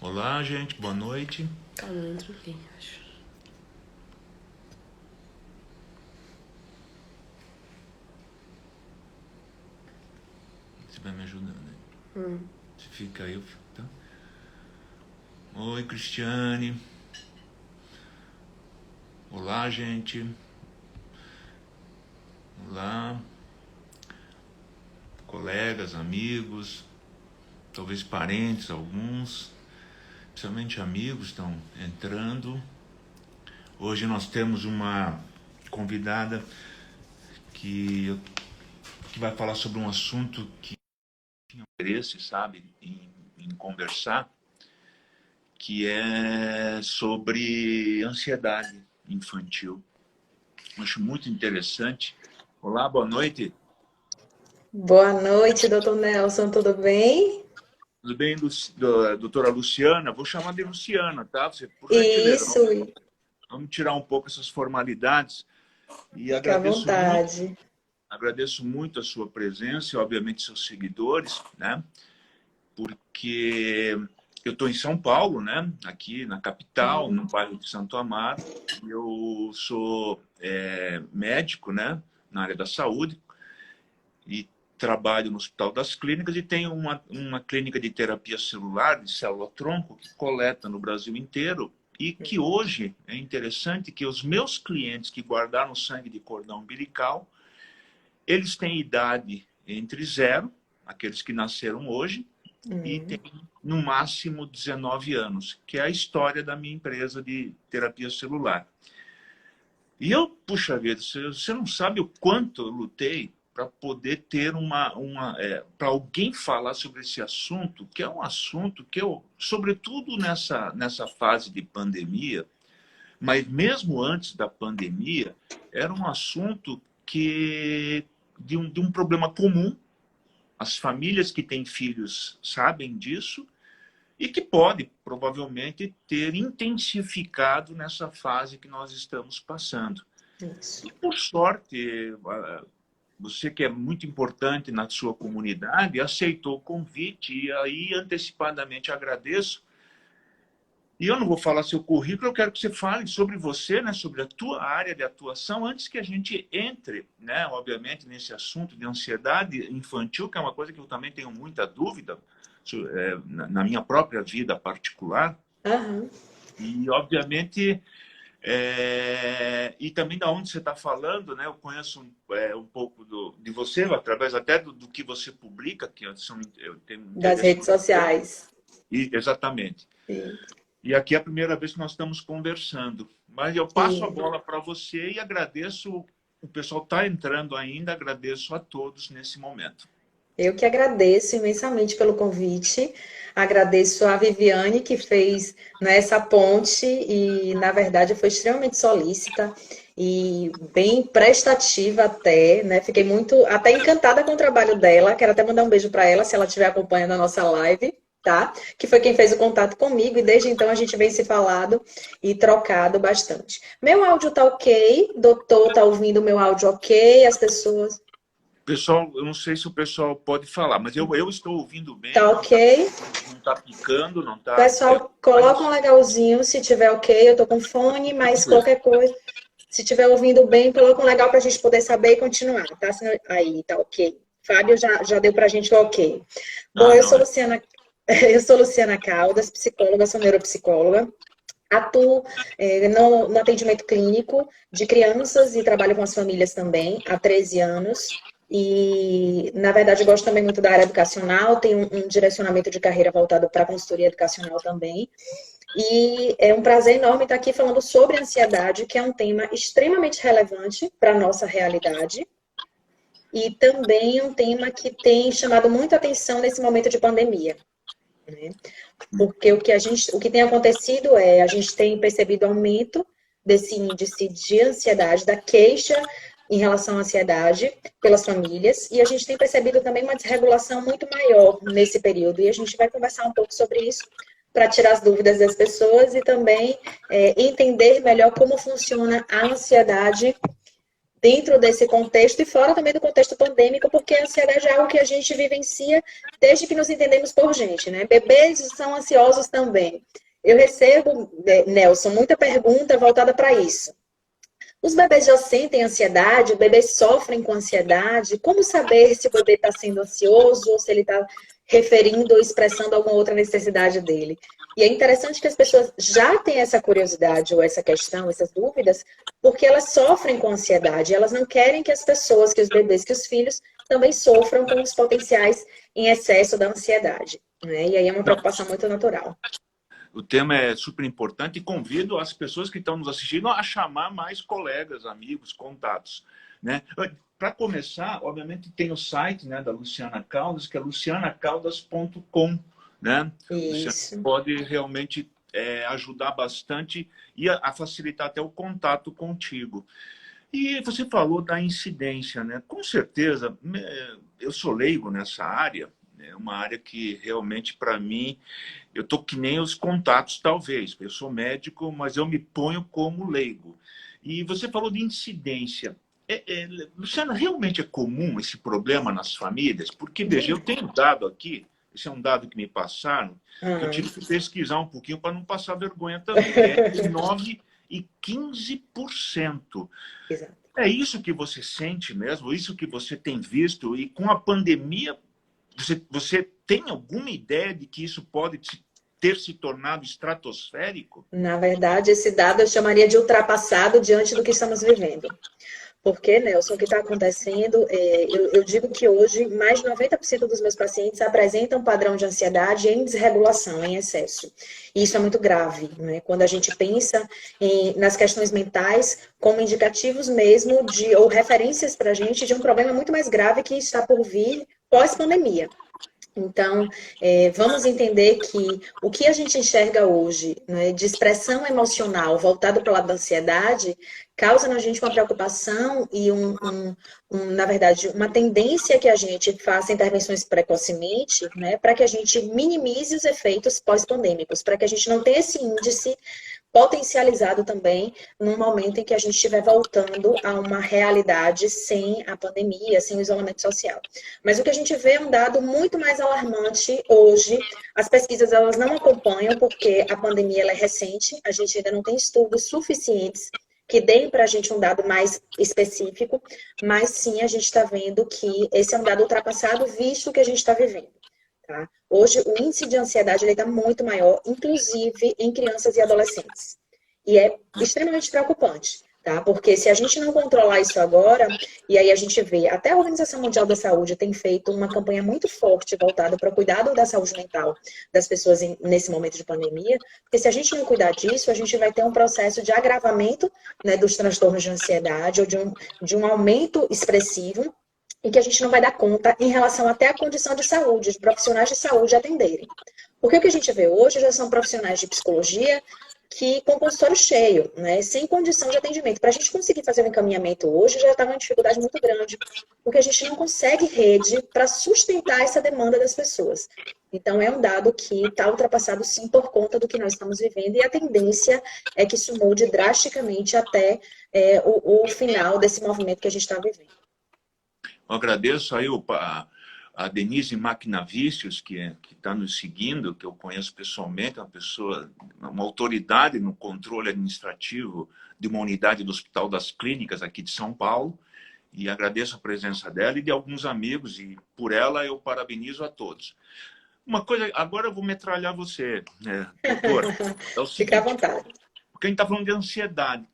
Olá, gente, boa noite. Tá dentro aqui, acho. Você vai me ajudando aí. Você fica aí, eu fico, tá? Oi, Cristiane. Olá, gente. Olá, colegas, amigos, talvez parentes, alguns, principalmente amigos estão entrando. Hoje nós temos uma convidada que vai falar sobre um assunto que tinha interesse, sabe, em conversar, que é sobre ansiedade infantil. Acho muito interessante. Olá, boa noite. Boa noite, doutor Nelson, tudo bem? Tudo bem, doutora Luciana? Vou chamar de Luciana, tá? Você, por gentileza, Isso, vamos tirar um pouco essas formalidades. E fica à vontade. agradeço muito a sua presença e, obviamente, seus seguidores, né? Porque eu estou em São Paulo, né? Aqui na capital, no bairro de Santo Amaro. Eu sou médico, né? Na área da saúde e trabalho no Hospital das Clínicas e tenho uma clínica de terapia celular, de célula-tronco, que coleta no Brasil inteiro e que hoje é interessante que os meus clientes que guardaram sangue de cordão umbilical, eles têm idade entre zero, aqueles que nasceram hoje, e têm no máximo 19 anos, que é a história da minha empresa de terapia celular. E eu, puxa vida, você não sabe o quanto eu lutei para poder ter para alguém falar sobre esse assunto, que é um assunto que eu, sobretudo nessa fase de pandemia, mas mesmo antes da pandemia, era um assunto de um problema comum. As famílias que têm filhos sabem disso e que pode, provavelmente, ter intensificado nessa fase que nós estamos passando. Isso. E, por sorte, você que é muito importante na sua comunidade, aceitou o convite e aí antecipadamente agradeço. E eu não vou falar seu currículo, eu quero que você fale sobre você, né, sobre a tua área de atuação, antes que a gente entre, né, obviamente, nesse assunto de ansiedade infantil, que é uma coisa que eu também tenho muita dúvida na minha própria vida particular. Aham. E, obviamente, e também da onde você está falando, né? Eu conheço um pouco de você, através até do que você publica, eu tenho um Das interesse redes muito grande. sociais. Exatamente. E aqui é a primeira vez que nós estamos conversando. Mas eu passo a Sim. bola para você e agradeço, o pessoal está entrando ainda, agradeço a todos nesse momento. Eu que agradeço imensamente pelo convite. Agradeço a Viviane, que fez, né, essa ponte e, na verdade, foi extremamente solícita e bem prestativa até, né? Fiquei muito, até encantada com o trabalho dela. Quero até mandar um beijo para ela, se ela estiver acompanhando a nossa live, tá? Que foi quem fez o contato comigo e desde então a gente vem se falado e trocado bastante. Meu áudio tá ok? Doutor, tá ouvindo o meu áudio ok? As pessoas... Pessoal, eu não sei se o pessoal pode falar, mas eu estou ouvindo bem, Tá ok? não tá picando, não está Pessoal, coloca um legalzinho se tiver ok. Eu tô com fone, mas qualquer coisa. Se tiver ouvindo bem, coloca um legal para a gente poder saber e continuar, tá? Aí, tá ok. Fábio já deu pra gente o ok. Bom, Ah, eu não, sou Luciana, eu sou Luciana Caldas, psicóloga, sou neuropsicóloga. Atuo no atendimento clínico de crianças e trabalho com as famílias também há 13 anos. E, na verdade, eu gosto também muito da área educacional, tenho um direcionamento de carreira voltado para a consultoria educacional também. E é um prazer enorme estar aqui falando sobre ansiedade, que é um tema extremamente relevante para a nossa realidade. E também um tema que tem chamado muita atenção nesse momento de pandemia, né? Porque o que tem acontecido é, a gente tem percebido aumento desse índice de ansiedade, da queixa em relação à ansiedade pelas famílias, e a gente tem percebido também uma desregulação muito maior nesse período, e a gente vai conversar um pouco sobre isso para tirar as dúvidas das pessoas e também entender melhor como funciona a ansiedade dentro desse contexto e fora também do contexto pandêmico, porque a ansiedade é algo que a gente vivencia desde que nos entendemos por gente, né? Bebês são ansiosos também. Eu recebo, Nelson, muita pergunta voltada para isso. Os bebês já sentem ansiedade, os bebês sofrem com ansiedade. Como saber se o bebê está sendo ansioso ou se ele está referindo ou expressando alguma outra necessidade dele? E é interessante que as pessoas já têm essa curiosidade ou essa questão, essas dúvidas, porque elas sofrem com ansiedade. Elas não querem que as pessoas, que os bebês, que os filhos também sofram com os potenciais em excesso da ansiedade, né? E aí é uma preocupação muito natural. O tema é super importante e convido as pessoas que estão nos assistindo a chamar mais colegas, amigos, contatos, né? Para começar, obviamente, tem o site, né, da Luciana Caldas, que é lucianacaldas.com, né? Isso. Luciana pode realmente ajudar bastante e a facilitar até o contato contigo. E você falou da incidência, né? Com certeza, eu sou leigo nessa área, é uma área que realmente, para mim, eu estou que nem os contatos, talvez. Eu sou médico, mas eu me ponho como leigo. E você falou de incidência. Luciana, realmente é comum esse problema nas famílias? Porque, veja, eu tenho dado aqui, esse é um dado que me passaram, que eu tive que pesquisar um pouquinho para não passar vergonha também. É entre 9% e 15%. Exato. É isso que você sente mesmo? Isso que você tem visto? E com a pandemia, você tem alguma ideia de que isso pode ter se tornado estratosférico? Na verdade, esse dado eu chamaria de ultrapassado diante do que estamos vivendo. Porque, Nelson, o que está acontecendo, eu digo que hoje mais de 90% dos meus pacientes apresentam padrão de ansiedade em desregulação, em excesso. E isso é muito grave, né? Quando a gente pensa nas questões mentais como indicativos mesmo ou referências para a gente de um problema muito mais grave que está por vir pós-pandemia. Então, vamos entender que o que a gente enxerga hoje, né, de expressão emocional voltado para o lado da ansiedade causa na gente uma preocupação e, na verdade, uma tendência que a gente faça intervenções precocemente, né, para que a gente minimize os efeitos pós-pandêmicos, para que a gente não tenha esse índice potencializado também num momento em que a gente estiver voltando a uma realidade sem a pandemia, sem o isolamento social. Mas o que a gente vê é um dado muito mais alarmante hoje. As pesquisas elas não acompanham porque a pandemia ela é recente, a gente ainda não tem estudos suficientes que deem para a gente um dado mais específico, mas sim a gente está vendo que esse é um dado ultrapassado visto o que a gente está vivendo. Tá? Hoje, o índice de ansiedade está muito maior, inclusive em crianças e adolescentes. E é extremamente preocupante, tá? Porque se a gente não controlar isso agora, e aí a gente vê, até a Organização Mundial da Saúde tem feito uma campanha muito forte voltada para o cuidado da saúde mental das pessoas nesse momento de pandemia, porque se a gente não cuidar disso, a gente vai ter um processo de agravamento, né, dos transtornos de ansiedade ou de um aumento expressivo e que a gente não vai dar conta em relação até à condição de saúde, de profissionais de saúde atenderem. Porque o que a gente vê hoje já são profissionais de psicologia que com consultório cheio, né, sem condição de atendimento. Para a gente conseguir fazer um encaminhamento hoje já estava uma dificuldade muito grande, porque a gente não consegue rede para sustentar essa demanda das pessoas. Então, é um dado que está ultrapassado, sim, por conta do que nós estamos vivendo, e a tendência é que isso mude drasticamente até o final desse movimento que a gente está vivendo. Eu agradeço aí a Denise Macnavicius, que está nos seguindo, que eu conheço pessoalmente, uma pessoa, uma autoridade no controle administrativo de uma unidade do Hospital das Clínicas aqui de São Paulo, e agradeço a presença dela e de alguns amigos, e por ela eu parabenizo a todos. Uma coisa, agora eu vou metralhar você, doutor. É o seguinte, Fica à vontade. porque a gente está falando de ansiedade.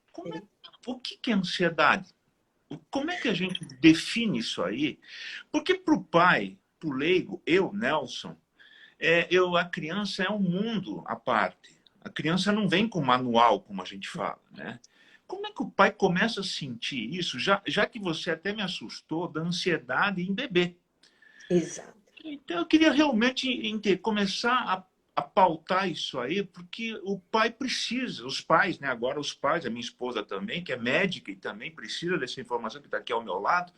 O que é ansiedade? Como é que a gente define isso aí? Porque para o pai, para o leigo, eu, Nelson, a criança é um mundo à parte. A criança não vem com manual, como a gente fala, né? Como é que o pai começa a sentir isso, já que você até me assustou da ansiedade em bebê? Exato. Então, eu queria realmente começar a pautar isso aí, porque o pai precisa, os pais, né? Agora os pais, a minha esposa também, que é médica e também precisa dessa informação que está aqui ao meu lado,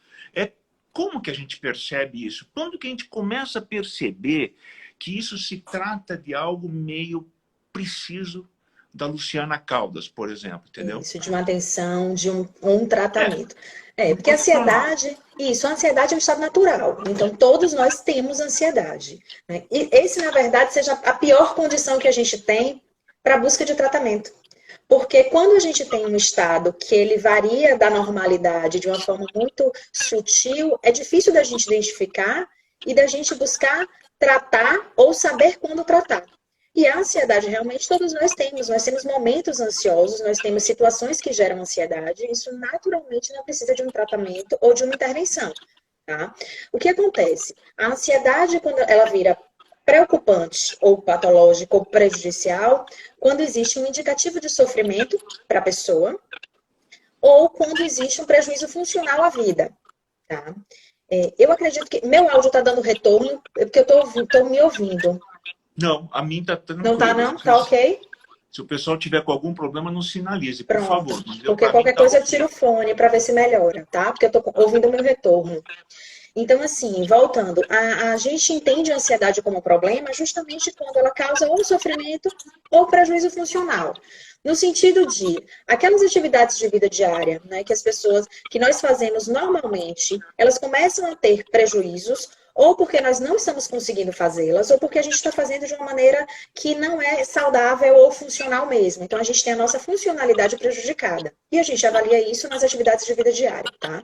como que a gente percebe isso? Quando que a gente começa a perceber que isso se trata de algo meio preciso da Luciana Caldas, por exemplo, entendeu? Isso, de uma atenção, de um tratamento. Porque a Pode falar. ansiedade, a ansiedade é um estado natural. Então, todos nós temos ansiedade, né? E esse, na verdade, seja a pior condição que a gente tem para a busca de tratamento. Porque quando a gente tem um estado que ele varia da normalidade de uma forma muito sutil, é difícil da gente identificar e da gente buscar tratar ou saber quando tratar. E a ansiedade, realmente, todos nós temos momentos ansiosos, nós temos situações que geram ansiedade, isso naturalmente não precisa de um tratamento ou de uma intervenção, tá? O que acontece? A ansiedade, quando ela vira preocupante ou patológica ou prejudicial, quando existe um indicativo de sofrimento para a pessoa ou quando existe um prejuízo funcional à vida, tá? Eu acredito que meu áudio está dando retorno, porque eu estou me ouvindo. Não, a mim tá Não tá, tranquilo. não? Tá ok? Se o pessoal tiver com algum problema, nos sinalize, por Pronto. favor. Mas Porque qualquer coisa eu tiro o fone para ver se melhora, tá? Porque eu tô ouvindo o meu retorno. Então, assim, voltando, a gente entende a ansiedade como problema justamente quando ela causa ou sofrimento ou prejuízo funcional. No sentido de aquelas atividades de vida diária, né, que nós fazemos normalmente, elas começam a ter prejuízos, ou porque nós não estamos conseguindo fazê-las, ou porque a gente está fazendo de uma maneira que não é saudável ou funcional mesmo. Então, a gente tem a nossa funcionalidade prejudicada. E a gente avalia isso nas atividades de vida diária, tá?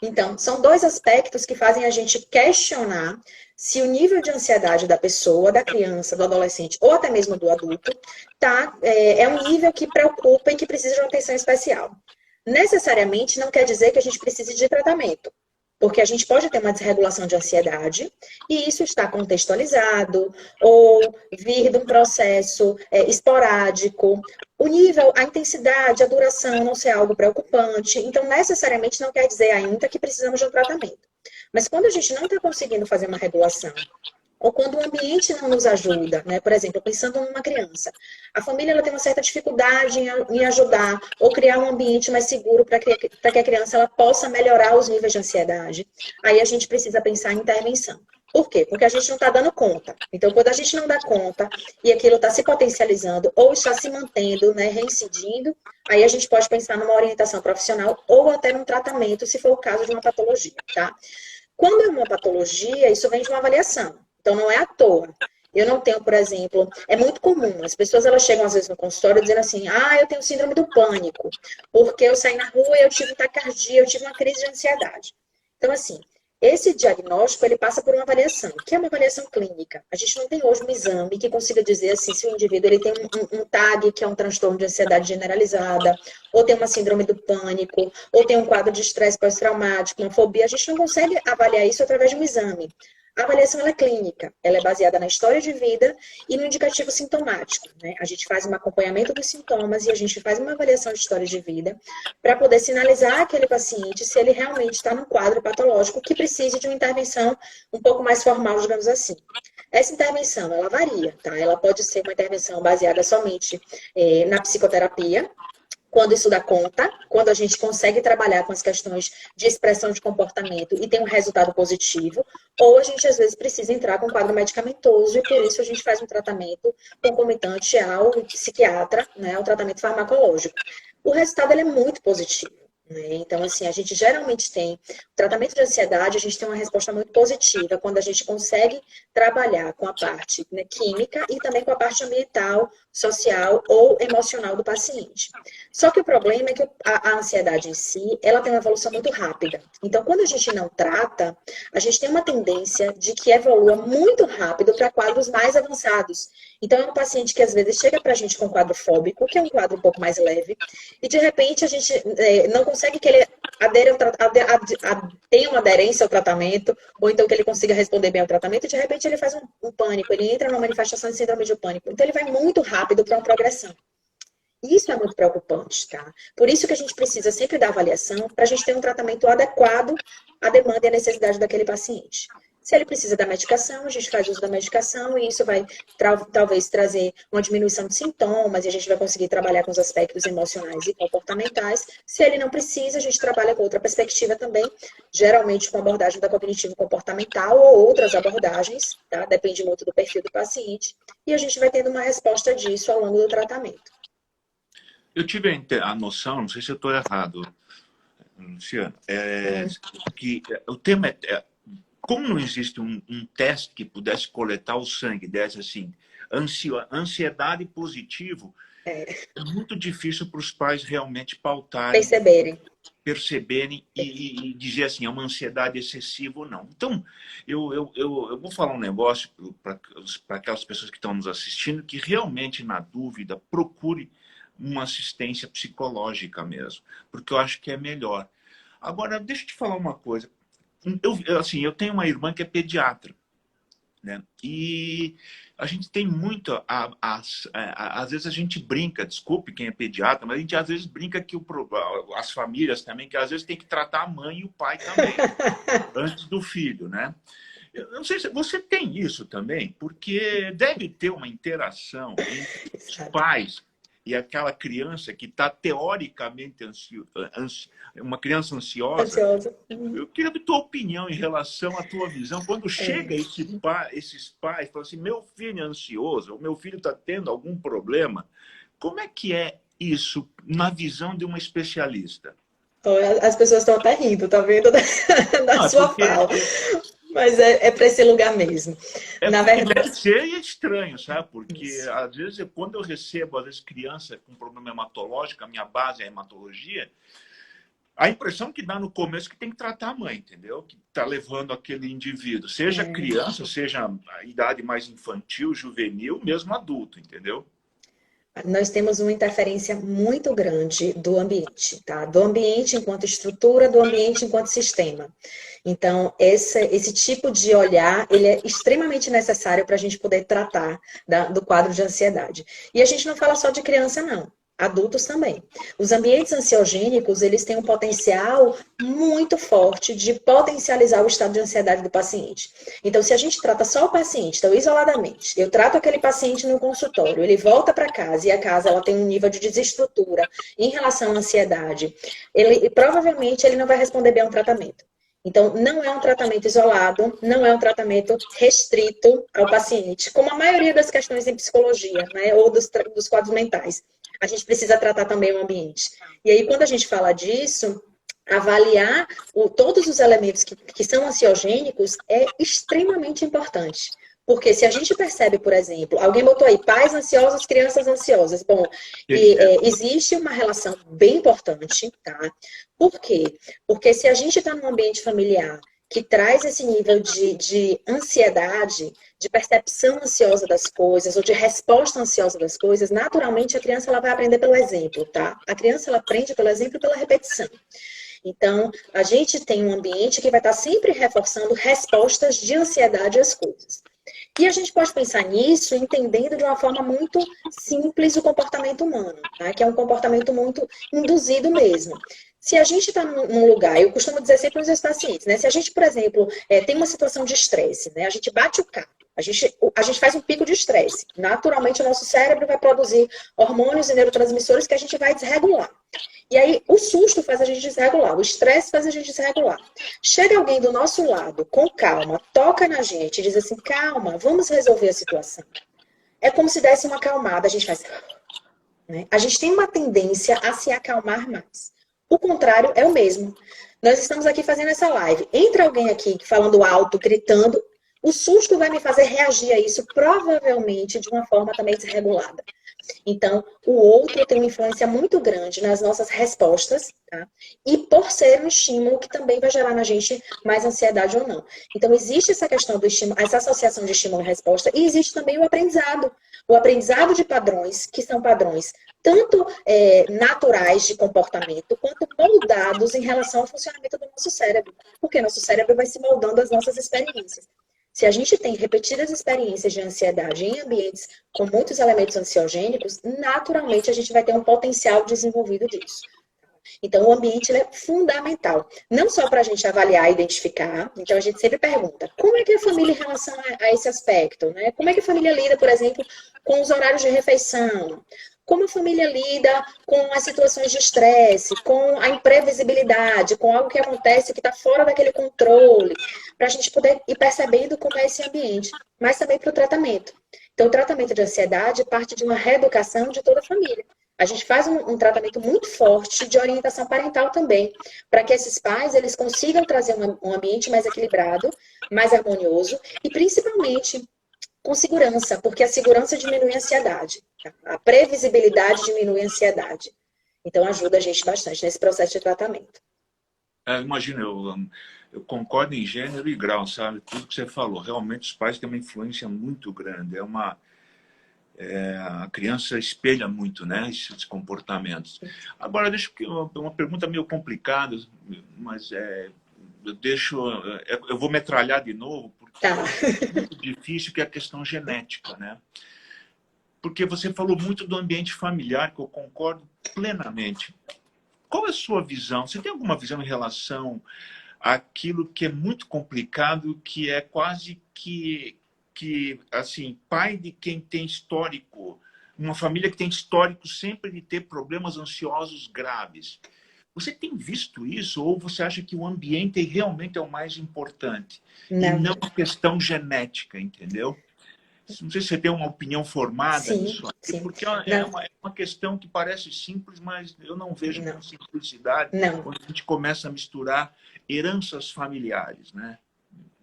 Então, são dois aspectos que fazem a gente questionar se o nível de ansiedade da pessoa, da criança, do adolescente ou até mesmo do adulto, é um nível que preocupa e que precisa de uma atenção especial. Necessariamente não quer dizer que a gente precise de tratamento, porque a gente pode ter uma desregulação de ansiedade e isso está contextualizado ou vir de um processo esporádico. O nível, a intensidade, a duração não ser algo preocupante. Então, necessariamente não quer dizer ainda que precisamos de um tratamento. Mas quando a gente não está conseguindo fazer uma regulação, ou quando o ambiente não nos ajuda, né? Por exemplo, pensando numa criança, a família ela tem uma certa dificuldade em ajudar ou criar um ambiente mais seguro para que a criança ela possa melhorar os níveis de ansiedade. Aí a gente precisa pensar em intervenção. Por quê? Porque a gente não está dando conta. Então, quando a gente não dá conta e aquilo está se potencializando ou está se mantendo, né, reincidindo, aí a gente pode pensar numa orientação profissional ou até num tratamento, se for o caso de uma patologia, tá? Quando é uma patologia, isso vem de uma avaliação. Então, não é à toa. Eu não tenho, por exemplo, é muito comum, as pessoas elas chegam às vezes no consultório dizendo assim, eu tenho síndrome do pânico, porque eu saí na rua e eu tive taquicardia, eu tive uma crise de ansiedade. Então, assim, esse diagnóstico, ele passa por uma avaliação, que é uma avaliação clínica. A gente não tem hoje um exame que consiga dizer assim, se o indivíduo ele tem um TAG, que é um transtorno de ansiedade generalizada, ou tem uma síndrome do pânico, ou tem um quadro de estresse pós-traumático, uma fobia. A gente não consegue avaliar isso através de um exame. A avaliação ela é clínica, ela é baseada na história de vida e no indicativo sintomático, né? A gente faz um acompanhamento dos sintomas e a gente faz uma avaliação de história de vida para poder sinalizar aquele paciente se ele realmente está num quadro patológico que precise de uma intervenção um pouco mais formal, digamos assim. Essa intervenção, ela varia, tá? Ela pode ser uma intervenção baseada somente na psicoterapia, quando isso dá conta, quando a gente consegue trabalhar com as questões de expressão de comportamento e tem um resultado positivo, ou a gente às vezes precisa entrar com um quadro medicamentoso e por isso a gente faz um tratamento concomitante ao psiquiatra, né, ao tratamento farmacológico. O resultado ele é muito positivo. Então, assim, a gente geralmente tem tratamento de ansiedade, a gente tem uma resposta muito positiva quando a gente consegue trabalhar com a parte, né, química e também com a parte ambiental, social ou emocional do paciente. Só que o problema é que a ansiedade em si, ela tem uma evolução muito rápida. Então, quando a gente não trata, a gente tem uma tendência de que evolua muito rápido para quadros mais avançados. Então, é um paciente que às vezes chega para a gente com um quadro fóbico, que é um quadro um pouco mais leve, e de repente a gente não consegue que ele tenha uma aderência ao tratamento, ou então que ele consiga responder bem ao tratamento, e de repente ele faz um pânico, ele entra numa manifestação de síndrome de pânico. Então, ele vai muito rápido para uma progressão. Isso é muito preocupante, tá? Por isso que a gente precisa sempre da avaliação para a gente ter um tratamento adequado à demanda e à necessidade daquele paciente. Se ele precisa da medicação, a gente faz uso da medicação e isso vai talvez trazer uma diminuição de sintomas e a gente vai conseguir trabalhar com os aspectos emocionais e comportamentais. Se ele não precisa, a gente trabalha com outra perspectiva também, geralmente com abordagem da cognitivo-comportamental ou outras abordagens, tá? Depende muito do perfil do paciente e a gente vai tendo uma resposta disso ao longo do tratamento. Eu tive a noção, não sei se eu estou errado, Luciano, que o tema como não existe um teste que pudesse coletar o sangue, desse assim, ansiedade positivo, é muito difícil para os pais realmente pautarem, perceberem e dizer assim, é uma ansiedade excessiva ou não. Então, eu vou falar um negócio para aquelas pessoas que estão nos assistindo, que realmente, na dúvida, procure uma assistência psicológica mesmo, porque eu acho que é melhor. Agora, deixa eu te falar uma coisa. Eu tenho uma irmã que é pediatra, né? E a gente tem muito... às vezes a gente brinca, desculpe quem é pediatra, mas a gente às vezes brinca que as famílias também, que às vezes tem que tratar a mãe e o pai também, antes do filho, né? Eu não sei se você tem isso também, porque deve ter uma interação entre os pais e aquela criança que está teoricamente uma criança ansiosa. Eu queria a tua opinião em relação à tua visão. Quando chega esses pais, falam assim, meu filho é ansioso, o meu filho está tendo algum problema. Como é que é isso na visão de uma especialista? As pessoas estão até rindo, tá vendo? Da sua fala. Mas é para esse lugar mesmo. Na verdade, deve ser estranho, sabe? Porque, às vezes, quando eu recebo, criança com problema hematológico, a minha base é a hematologia, a impressão que dá no começo é que tem que tratar a mãe, entendeu? Que está levando aquele indivíduo, seja criança, seja a idade mais infantil, juvenil, mesmo adulto, entendeu? Nós temos uma interferência muito grande do ambiente, tá? Do ambiente enquanto estrutura, do ambiente enquanto sistema. Então, esse tipo de olhar, ele é extremamente necessário para a gente poder tratar do quadro de ansiedade. E a gente não fala só de criança, não. Adultos também. Os ambientes ansiogênicos, eles têm um potencial muito forte de potencializar o estado de ansiedade do paciente. Então, se a gente trata só o paciente, então, isoladamente, eu trato aquele paciente no consultório, ele volta para casa e a casa ela tem um nível de desestrutura em relação à ansiedade, provavelmente ele não vai responder bem ao tratamento. Então, não é um tratamento isolado, não é um tratamento restrito ao paciente, como a maioria das questões em psicologia, né, ou dos quadros mentais. A gente precisa tratar também o ambiente. E aí, quando a gente fala disso, avaliar todos os elementos que são ansiogênicos é extremamente importante. Porque se a gente percebe, por exemplo, alguém botou aí pais ansiosos, crianças ansiosas. Bom, existe uma relação bem importante, tá? Por quê? Porque se a gente está num ambiente familiar que traz esse nível de ansiedade, de percepção ansiosa das coisas, ou de resposta ansiosa das coisas, naturalmente a criança ela vai aprender pelo exemplo, tá? A criança ela aprende pelo exemplo e pela repetição. Então, a gente tem um ambiente que vai estar sempre reforçando respostas de ansiedade às coisas. E a gente pode pensar nisso entendendo de uma forma muito simples o comportamento humano, tá? Que é um comportamento muito induzido mesmo. Se a gente está num lugar, eu costumo dizer sempre para os meus pacientes, né? Se a gente, por exemplo, tem uma situação de estresse, né? A gente bate o carro, a gente faz um pico de estresse. Naturalmente, o nosso cérebro vai produzir hormônios e neurotransmissores que a gente vai desregular. E aí, o susto faz a gente desregular, o estresse faz a gente desregular. Chega alguém do nosso lado, com calma, toca na gente e diz assim, calma, vamos resolver a situação. É como se desse uma acalmada, a gente faz... Né? A gente tem uma tendência a se acalmar mais. O contrário é o mesmo. Nós estamos aqui fazendo essa live. Entra alguém aqui falando alto, gritando, o susto vai me fazer reagir a isso, provavelmente de uma forma também desregulada. Então, o outro tem uma influência muito grande nas nossas respostas, tá? E por ser um estímulo que também vai gerar na gente mais ansiedade ou não. Então, existe essa questão do estímulo, essa associação de estímulo e resposta, e existe também o aprendizado de padrões, que são padrões tanto naturais de comportamento, quanto moldados em relação ao funcionamento do nosso cérebro. Porque nosso cérebro vai se moldando às nossas experiências. Se a gente tem repetidas experiências de ansiedade em ambientes com muitos elementos ansiogênicos, naturalmente a gente vai ter um potencial desenvolvido disso. Então, o ambiente é fundamental. Não só para a gente avaliar e identificar. Então, a gente sempre pergunta, como é que a família em relação a esse aspecto? Né? Como é que a família lida, por exemplo, com os horários de refeição? Como a família lida com as situações de estresse, com a imprevisibilidade, com algo que acontece que está fora daquele controle, para a gente poder ir percebendo como é esse ambiente, mas também para o tratamento. Então, o tratamento de ansiedade parte de uma reeducação de toda a família. A gente faz um tratamento muito forte de orientação parental também, para que esses pais eles consigam trazer um ambiente mais equilibrado, mais harmonioso e principalmente com segurança, porque a segurança diminui a ansiedade, tá? A previsibilidade diminui a ansiedade. Então ajuda a gente bastante nesse processo de tratamento. Imagina, eu concordo em gênero e grau, sabe? Tudo que você falou. Realmente os pais têm uma influência muito grande. A criança espelha muito, né, esses comportamentos. Agora, deixa eu uma pergunta meio complicada, mas eu vou metralhar de novo, porque Tá. é muito difícil, que é a questão genética, né? Porque você falou muito do ambiente familiar, que eu concordo plenamente. Qual é a sua visão? Você tem alguma visão em relação àquilo que é muito complicado, que é quase que assim, pai de quem tem histórico, uma família que tem histórico sempre de ter problemas ansiosos graves? Você tem visto isso ou você acha que o ambiente realmente é o mais importante? E não a questão genética, entendeu? Não sei se você tem uma opinião formada nisso aqui, sim. porque é uma questão que parece simples, mas eu não vejo com simplicidade quando a gente começa a misturar heranças familiares, né?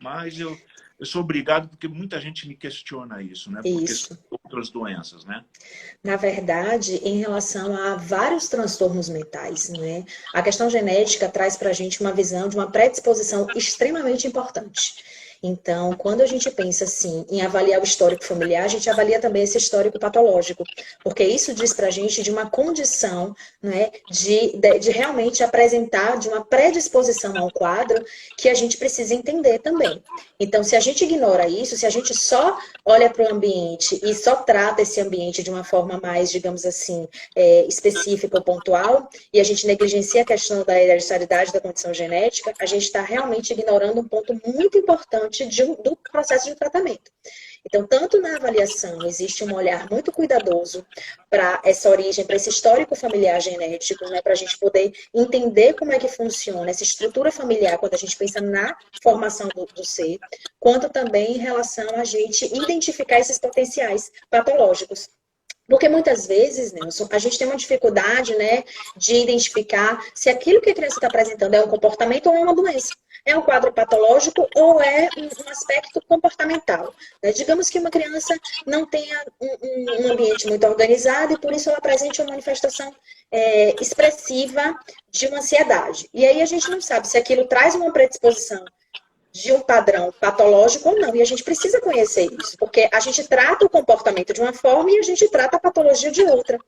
Mas eu sou obrigado porque muita gente me questiona isso, né? Porque são outras doenças, né? Na verdade, em relação a vários transtornos mentais, né? A questão genética traz para a gente uma visão de uma predisposição extremamente importante. Então, quando a gente pensa assim em avaliar o histórico familiar, a gente avalia também esse histórico patológico, porque isso diz para a gente de uma condição, né, de realmente apresentar de uma predisposição a um quadro que a gente precisa entender também. Então, se a gente ignora isso, se a gente só olha para o ambiente e só trata esse ambiente de uma forma mais, digamos assim, específica ou pontual, e a gente negligencia a questão da hereditariedade da condição genética, a gente está realmente ignorando um ponto muito importante do processo de tratamento. Então, tanto na avaliação, existe um olhar muito cuidadoso para essa origem, para esse histórico familiar genético, né, para a gente poder entender como é que funciona essa estrutura familiar quando a gente pensa na formação do ser, quanto também em relação a gente identificar esses potenciais patológicos. Porque muitas vezes, Nelson, a gente tem uma dificuldade, né, de identificar se aquilo que a criança está apresentando é um comportamento ou é uma doença. É um quadro patológico ou é um aspecto comportamental. Né? Digamos que uma criança não tenha um ambiente muito organizado e por isso ela apresente uma manifestação expressiva de uma ansiedade. E aí a gente não sabe se aquilo traz uma predisposição de um padrão patológico ou não. E a gente precisa conhecer isso, porque a gente trata o comportamento de uma forma e a gente trata a patologia de outra.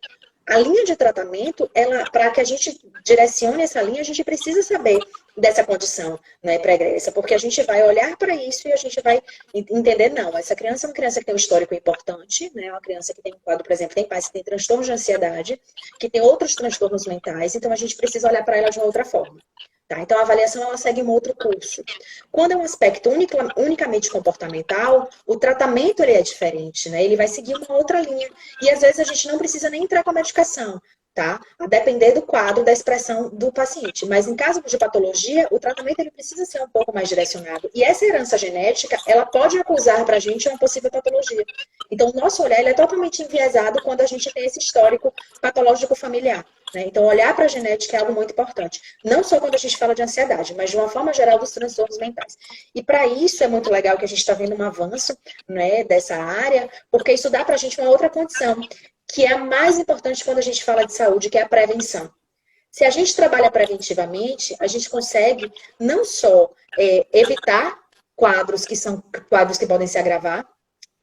A linha de tratamento, para que a gente direcione essa linha, a gente precisa saber dessa condição, né, pregressa, porque a gente vai olhar para isso e a gente vai entender, não, essa criança é uma criança que tem um histórico importante, né, uma criança que tem um quadro, por exemplo, tem pais que têm transtornos de ansiedade, que tem outros transtornos mentais, então a gente precisa olhar para ela de uma outra forma. Tá? Então, a avaliação ela segue um outro curso. Quando é um aspecto unicamente comportamental, o tratamento ele é diferente, né? Ele vai seguir uma outra linha. E, às vezes, a gente não precisa nem entrar com a medicação, tá? A depender do quadro, da expressão do paciente. Mas, em caso de patologia, o tratamento ele precisa ser um pouco mais direcionado. E essa herança genética, ela pode acusar para a gente uma possível patologia. Então, o nosso olhar ele é totalmente enviesado quando a gente tem esse histórico patológico familiar. Então, olhar para a genética é algo muito importante. Não só quando a gente fala de ansiedade, mas de uma forma geral dos transtornos mentais. E para isso é muito legal que a gente está vendo um avanço, né, dessa área, porque isso dá para a gente uma outra condição, que é a mais importante quando a gente fala de saúde, que é a prevenção. Se a gente trabalha preventivamente, a gente consegue não só evitar quadros que podem se agravar,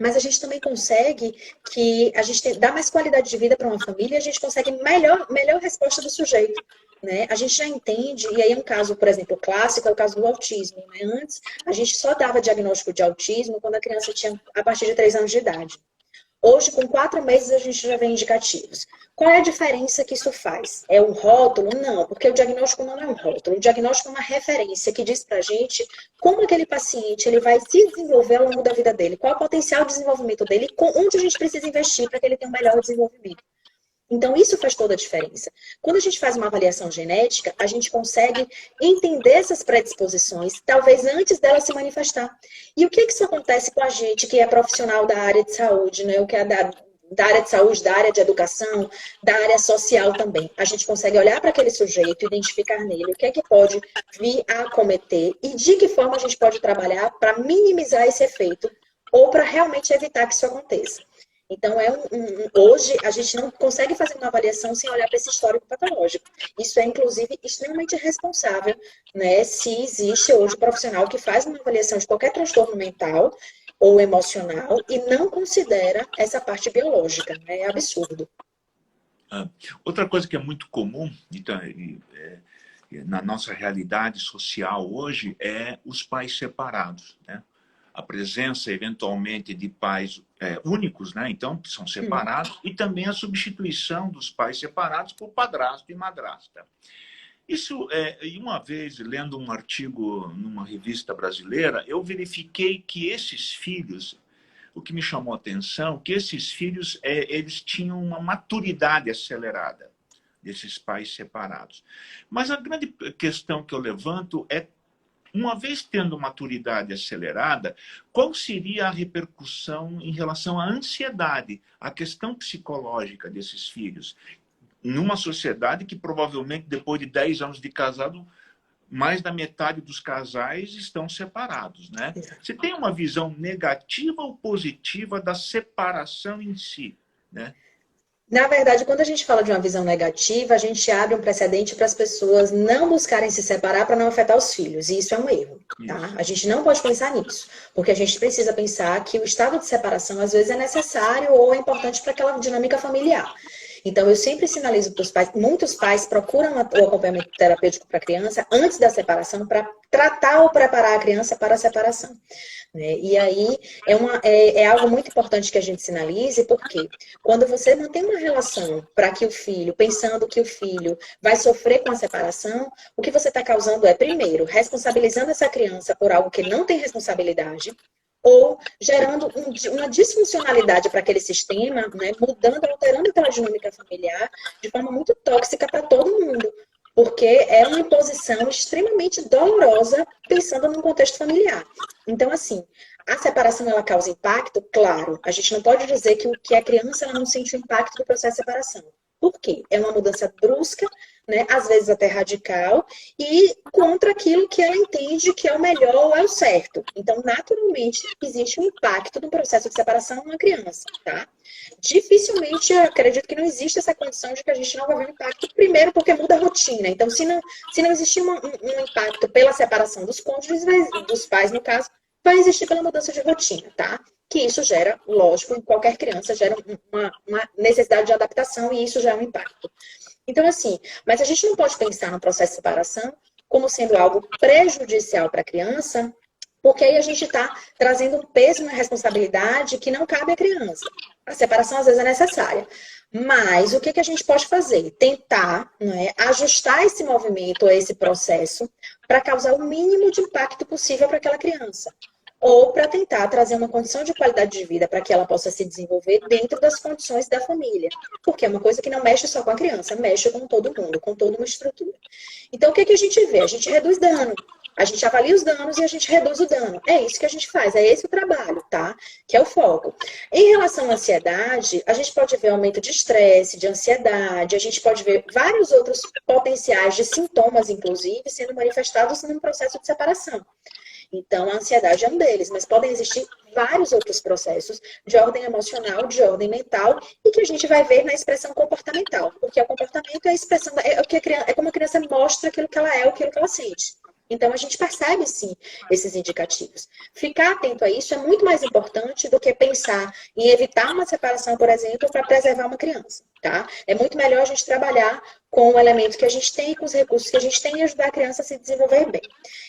mas a gente também consegue que a gente dá mais qualidade de vida para uma família e a gente consegue melhor resposta do sujeito. Né? A gente já entende, e aí é um caso, por exemplo, clássico, é o caso do autismo. Né? Antes, a gente só dava diagnóstico de autismo quando a criança tinha a partir de 3 anos de idade. Hoje, com 4 meses, a gente já vê indicativos. Qual é a diferença que isso faz? É um rótulo? Não, porque o diagnóstico não é um rótulo. O diagnóstico é uma referência que diz pra gente como aquele paciente ele vai se desenvolver ao longo da vida dele, qual é o potencial de desenvolvimento dele, onde a gente precisa investir para que ele tenha um melhor desenvolvimento. Então, isso faz toda a diferença. Quando a gente faz uma avaliação genética, a gente consegue entender essas predisposições, talvez antes dela se manifestar. E o que isso acontece com a gente que é profissional da área de saúde, né? O que é da área de saúde, da área de educação, da área social também. A gente consegue olhar para aquele sujeito, identificar nele o que é que pode vir a acometer e de que forma a gente pode trabalhar para minimizar esse efeito ou para realmente evitar que isso aconteça. Então, hoje, a gente não consegue fazer uma avaliação sem olhar para esse histórico patológico. Isso é, inclusive, extremamente irresponsável, né? Se existe hoje um profissional que faz uma avaliação de qualquer transtorno mental ou emocional e não considera essa parte biológica, né? É absurdo. Outra coisa que é muito comum então, na nossa realidade social hoje é os pais separados, né? A presença, eventualmente, de pais únicos, né? Então, que são separados, e também a substituição dos pais separados por padrasto e madrasta. Isso, uma vez, lendo um artigo numa revista brasileira, eu verifiquei que esses filhos, o que me chamou a atenção, que esses filhos, eles tinham uma maturidade acelerada, desses pais separados. Mas a grande questão que eu levanto é, uma vez tendo maturidade acelerada, qual seria a repercussão em relação à ansiedade, à questão psicológica desses filhos? Numa sociedade que provavelmente, depois de 10 anos de casado, mais da metade dos casais estão separados, né? Você tem uma visão negativa ou positiva da separação em si, né? Na verdade, quando a gente fala de uma visão negativa, a gente abre um precedente para as pessoas não buscarem se separar para não afetar os filhos. E isso é um erro, tá? A gente não pode pensar nisso, porque a gente precisa pensar que o estado de separação, às vezes, é necessário ou é importante para aquela dinâmica familiar. Então, eu sempre sinalizo para os pais, muitos pais procuram o acompanhamento terapêutico para a criança antes da separação para tratar ou preparar a criança para a separação. Né? E aí, é algo muito importante que a gente sinalize, porque quando você mantém uma relação para que o filho, pensando que o filho vai sofrer com a separação, o que você está causando é, primeiro, responsabilizando essa criança por algo que não tem responsabilidade, ou gerando uma disfuncionalidade para aquele sistema, né, mudando, alterando aquela dinâmica familiar de forma muito tóxica para todo mundo. Porque é uma imposição extremamente dolorosa pensando num contexto familiar. Então, assim, a separação ela causa impacto? Claro. A gente não pode dizer que a criança ela não sente o impacto do processo de separação. Por quê? É uma mudança brusca, né, às vezes até radical, e contra aquilo que ela entende que é o melhor ou é o certo. Então, naturalmente, existe um impacto no processo de separação numa criança, tá? Dificilmente, eu acredito que não existe essa condição de que a gente não vai ver um impacto, primeiro porque muda a rotina. Então, se não existir um impacto pela separação dos cônjuges, dos pais, no caso, vai existir pela mudança de rotina, tá? Que isso gera, lógico, em qualquer criança, gera uma necessidade de adaptação e isso gera um impacto. Então, assim, mas a gente não pode pensar no processo de separação como sendo algo prejudicial para a criança, porque aí a gente está trazendo um peso na responsabilidade que não cabe à criança. A separação, às vezes, é necessária. Mas o que a gente pode fazer? Tentar, né, ajustar esse movimento, esse processo, para causar o mínimo de impacto possível para aquela criança. Ou para tentar trazer uma condição de qualidade de vida para que ela possa se desenvolver dentro das condições da família. Porque é uma coisa que não mexe só com a criança, mexe com todo mundo, com toda uma estrutura. Então, o que a gente vê? A gente reduz dano. A gente avalia os danos e a gente reduz o dano. É isso que a gente faz, é esse o trabalho, tá? Que é o foco. Em relação à ansiedade, a gente pode ver aumento de estresse, de ansiedade, a gente pode ver vários outros potenciais de sintomas, inclusive, sendo manifestados num processo de separação. Então, a ansiedade é um deles, mas podem existir vários outros processos de ordem emocional, de ordem mental, e que a gente vai ver na expressão comportamental. Porque o comportamento é a expressão, é como a criança mostra aquilo que ela é, aquilo que ela sente. Então, a gente percebe, sim, esses indicativos. Ficar atento a isso é muito mais importante do que pensar em evitar uma separação, por exemplo, para preservar uma criança, tá? É muito melhor a gente trabalhar com o elemento que a gente tem, com os recursos que a gente tem e ajudar a criança a se desenvolver bem.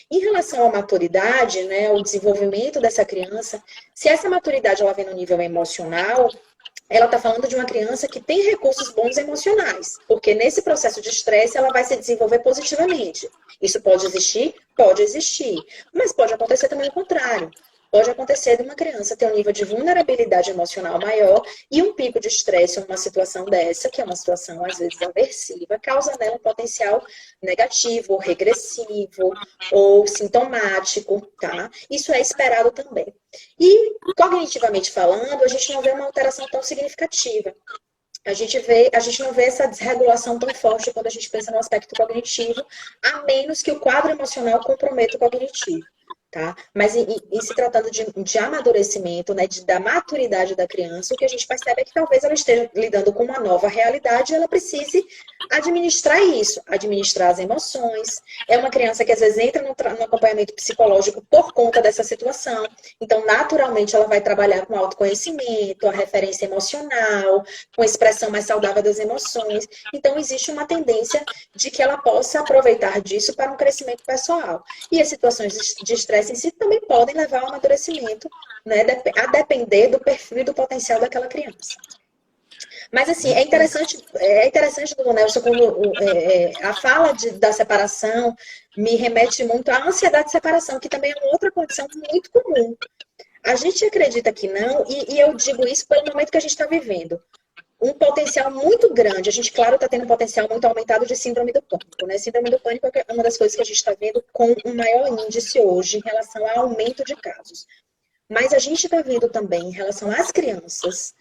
Em relação à maturidade, né, o desenvolvimento dessa criança, se essa maturidade ela vem no nível emocional, ela está falando de uma criança que tem recursos bons emocionais, porque nesse processo de estresse ela vai se desenvolver positivamente. Isso pode existir? Pode existir, mas pode acontecer também o contrário. pode acontecer de uma criança ter um nível de vulnerabilidade emocional maior e um pico de estresse, uma situação dessa, que é uma situação às vezes aversiva, causa nela um potencial negativo, ou regressivo, ou sintomático, tá? Isso é esperado também. E, cognitivamente falando, a gente não vê uma alteração tão significativa. A gente não vê essa desregulação tão forte quando a gente pensa no aspecto cognitivo, a menos que o quadro emocional comprometa o cognitivo. Tá? Mas em se tratando de amadurecimento, né, da maturidade da criança, o que a gente percebe é que talvez ela esteja lidando com uma nova realidade e ela precise administrar isso, administrar as emoções. É uma criança que às vezes entra no acompanhamento psicológico por conta dessa situação. Então, naturalmente, ela vai trabalhar com autoconhecimento, a referência emocional, com a expressão mais saudável das emoções. Então, existe uma tendência de que ela possa aproveitar disso para um crescimento pessoal. E as situações de estresse em si também podem levar ao amadurecimento, né, a depender do perfil e do potencial daquela criança. Mas, assim, é interessante, do Nelson, quando a fala da separação me remete muito à ansiedade de separação, que também é uma outra condição muito comum. A gente acredita que não, e eu digo isso pelo momento que a gente está vivendo. Um potencial muito grande. A gente, claro, está tendo um potencial muito aumentado de síndrome do pânico, né? Síndrome do pânico é uma das coisas que a gente está vendo com um maior índice hoje em relação ao aumento de casos. Mas a gente está vendo também, em relação às crianças,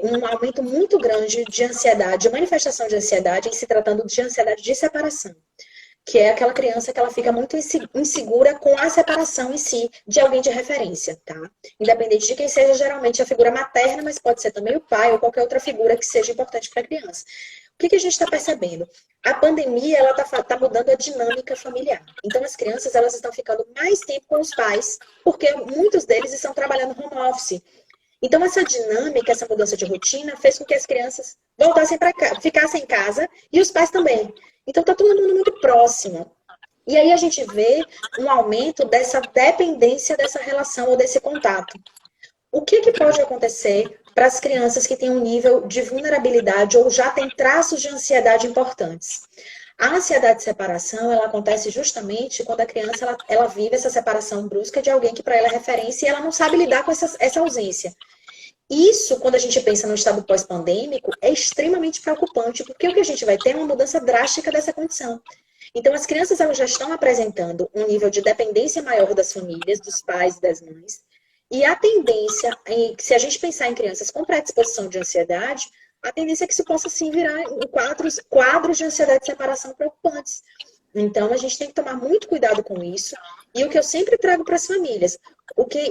um aumento muito grande de ansiedade, de manifestação de ansiedade, em se tratando de ansiedade de separação. Que é aquela criança que ela fica muito insegura com a separação em si de alguém de referência, tá? Independente de quem seja, geralmente a figura materna, mas pode ser também o pai ou qualquer outra figura que seja importante para a criança. O que a gente está percebendo? A pandemia, ela tá mudando a dinâmica familiar. Então, as crianças, elas estão ficando mais tempo com os pais, porque muitos deles estão trabalhando home office. Então, essa dinâmica, essa mudança de rotina, fez com que as crianças voltassem para casa, ficassem em casa, e os pais também. Então, está todo mundo muito próximo. E aí a gente vê um aumento dessa dependência dessa relação ou desse contato. O que pode acontecer para as crianças que têm um nível de vulnerabilidade ou já têm traços de ansiedade importantes? A ansiedade de separação, ela acontece justamente quando a criança ela vive essa separação brusca de alguém que para ela é referência e ela não sabe lidar com essa ausência. Isso, quando a gente pensa no estado pós-pandêmico, é extremamente preocupante, porque o que a gente vai ter é uma mudança drástica dessa condição. Então, as crianças elas já estão apresentando um nível de dependência maior das famílias, dos pais e das mães, e a tendência, se a gente pensar em crianças com predisposição de ansiedade, a tendência é que isso possa, sim, virar em quadros de ansiedade de separação preocupantes. Então, a gente tem que tomar muito cuidado com isso. E o que eu sempre trago para as famílias,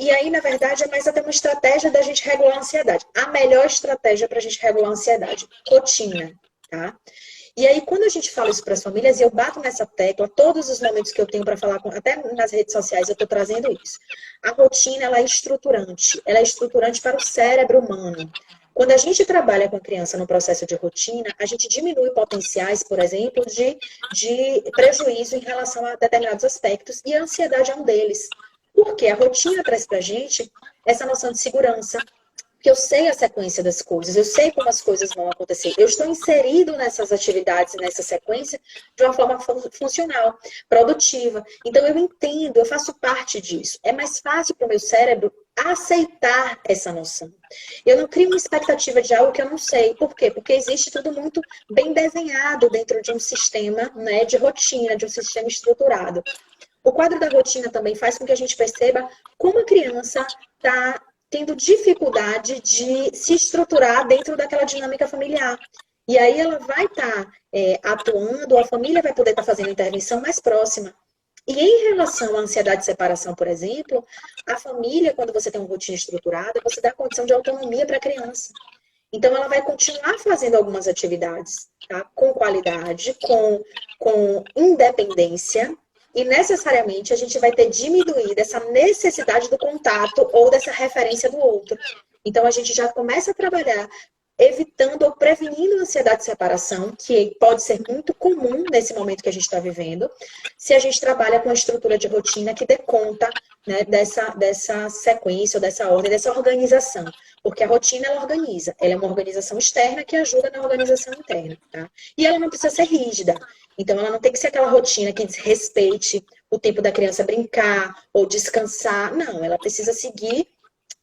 e aí, na verdade, é mais até uma estratégia da gente regular a ansiedade. A melhor estratégia para a gente regular a ansiedade, rotina, tá? E aí, quando a gente fala isso para as famílias, e eu bato nessa tecla, todos os momentos que eu tenho para falar, até nas redes sociais, eu estou trazendo isso. A rotina, ela é estruturante para o cérebro humano. Quando a gente trabalha com criança no processo de rotina, a gente diminui potenciais, por exemplo, de prejuízo em relação a determinados aspectos, e a ansiedade é um deles. Porque a rotina traz para a gente essa noção de segurança, que eu sei a sequência das coisas, eu sei como as coisas vão acontecer. Eu estou inserido nessas atividades, nessa sequência, de uma forma funcional, produtiva. Então, eu entendo, eu faço parte disso. É mais fácil para o meu cérebro aceitar essa noção. Eu não crio uma expectativa de algo que eu não sei. Por quê? Porque existe tudo muito bem desenhado dentro de um sistema, né, de rotina, de um sistema estruturado. O quadro da rotina também faz com que a gente perceba como a criança está tendo dificuldade de se estruturar dentro daquela dinâmica familiar. E aí ela vai estar atuando, a família vai poder estar fazendo intervenção mais próxima. E em relação à ansiedade de separação, por exemplo, a família, quando você tem uma rotina estruturada, você dá condição de autonomia para a criança. Então, ela vai continuar fazendo algumas atividades, tá? Com qualidade, com independência, e necessariamente a gente vai ter diminuído essa necessidade do contato ou dessa referência do outro. Então, a gente já começa a trabalhar evitando ou prevenindo a ansiedade de separação, que pode ser muito comum nesse momento que a gente está vivendo, se a gente trabalha com a estrutura de rotina que dê conta, né, dessa sequência, ou dessa ordem, dessa organização. Porque a rotina, ela organiza. Ela é uma organização externa que ajuda na organização interna, tá? E ela não precisa ser rígida. Então, ela não tem que ser aquela rotina que desrespeite o tempo da criança brincar ou descansar. Não, ela precisa seguir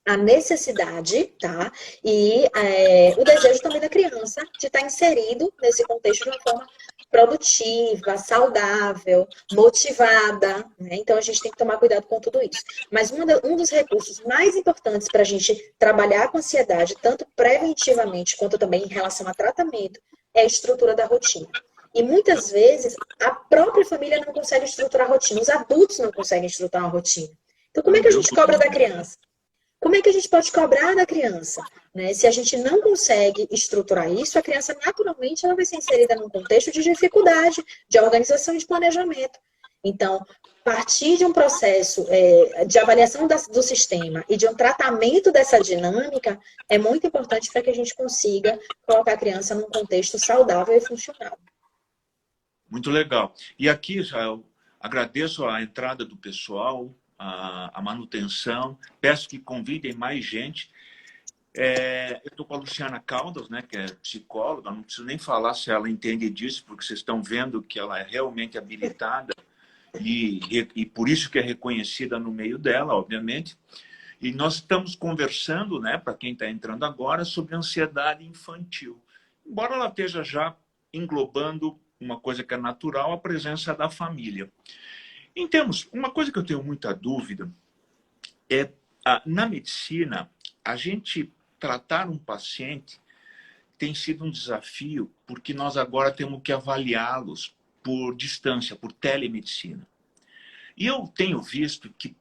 a necessidade, tá? E o desejo também da criança de estar inserido nesse contexto de uma forma produtiva, saudável, motivada, né? Então a gente tem que tomar cuidado com tudo isso. Mas um dos recursos mais importantes para a gente trabalhar com ansiedade, tanto preventivamente quanto também em relação a tratamento, é a estrutura da rotina. E muitas vezes a própria família não consegue estruturar a rotina, os adultos não conseguem estruturar a rotina. Então como é que a gente cobra da criança? Como é que a gente pode cobrar da criança? Né? Se a gente não consegue estruturar isso, a criança naturalmente ela vai ser inserida num contexto de dificuldade, de organização e de planejamento. Então, partir de um processo de avaliação do sistema e de um tratamento dessa dinâmica é muito importante para que a gente consiga colocar a criança num contexto saudável e funcional. Muito legal. E aqui, eu agradeço a entrada do pessoal, a manutenção. Peço que convidem mais gente. Eu estou com a Luciana Caldas, né, que é psicóloga. Não preciso nem falar se ela entende disso, porque vocês estão vendo que ela é realmente habilitada e por isso que é reconhecida no meio dela, obviamente. E nós estamos conversando, né, para quem está entrando agora, sobre ansiedade infantil. Embora ela esteja já englobando uma coisa que é natural, a presença da família. Em termos, uma coisa que eu tenho muita dúvida é, na medicina, a gente tratar um paciente tem sido um desafio, porque nós agora temos que avaliá-los por distância, por telemedicina. E eu tenho visto que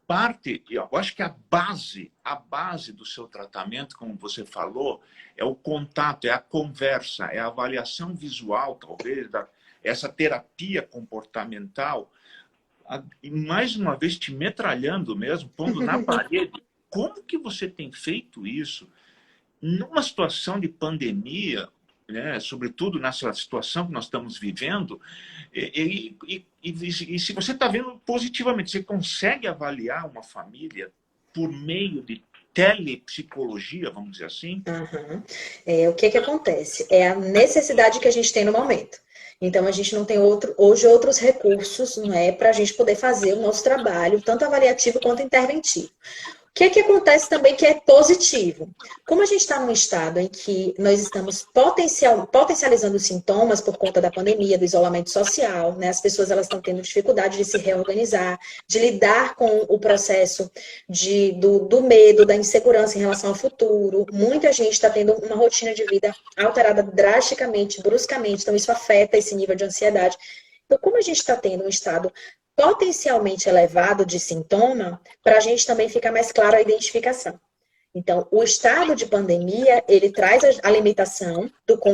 eu acho que a base do seu tratamento, como você falou, é o contato, é a conversa, é a avaliação visual, talvez, essa terapia comportamental, e mais uma vez te metralhando mesmo, pondo na parede. Como que você tem feito isso numa situação de pandemia, né, sobretudo nessa situação que nós estamos vivendo, e se você está vendo positivamente, você consegue avaliar uma família por meio de telepsicologia, vamos dizer assim? Uhum. O que acontece? É a necessidade que a gente tem no momento. Então, a gente não tem hoje outros recursos, não é, para a gente poder fazer o nosso trabalho, tanto avaliativo quanto interventivo. O que acontece também que é positivo? Como a gente está num estado em que nós estamos potencializando os sintomas por conta da pandemia, do isolamento social, né? As pessoas elas estão tendo dificuldade de se reorganizar, de lidar com o processo do medo, da insegurança em relação ao futuro. Muita gente está tendo uma rotina de vida alterada drasticamente, bruscamente, então isso afeta esse nível de ansiedade. Então, como a gente está tendo um estado potencialmente elevado de sintoma, para a gente também ficar mais claro a identificação. Então, o estado de pandemia, ele traz a limitação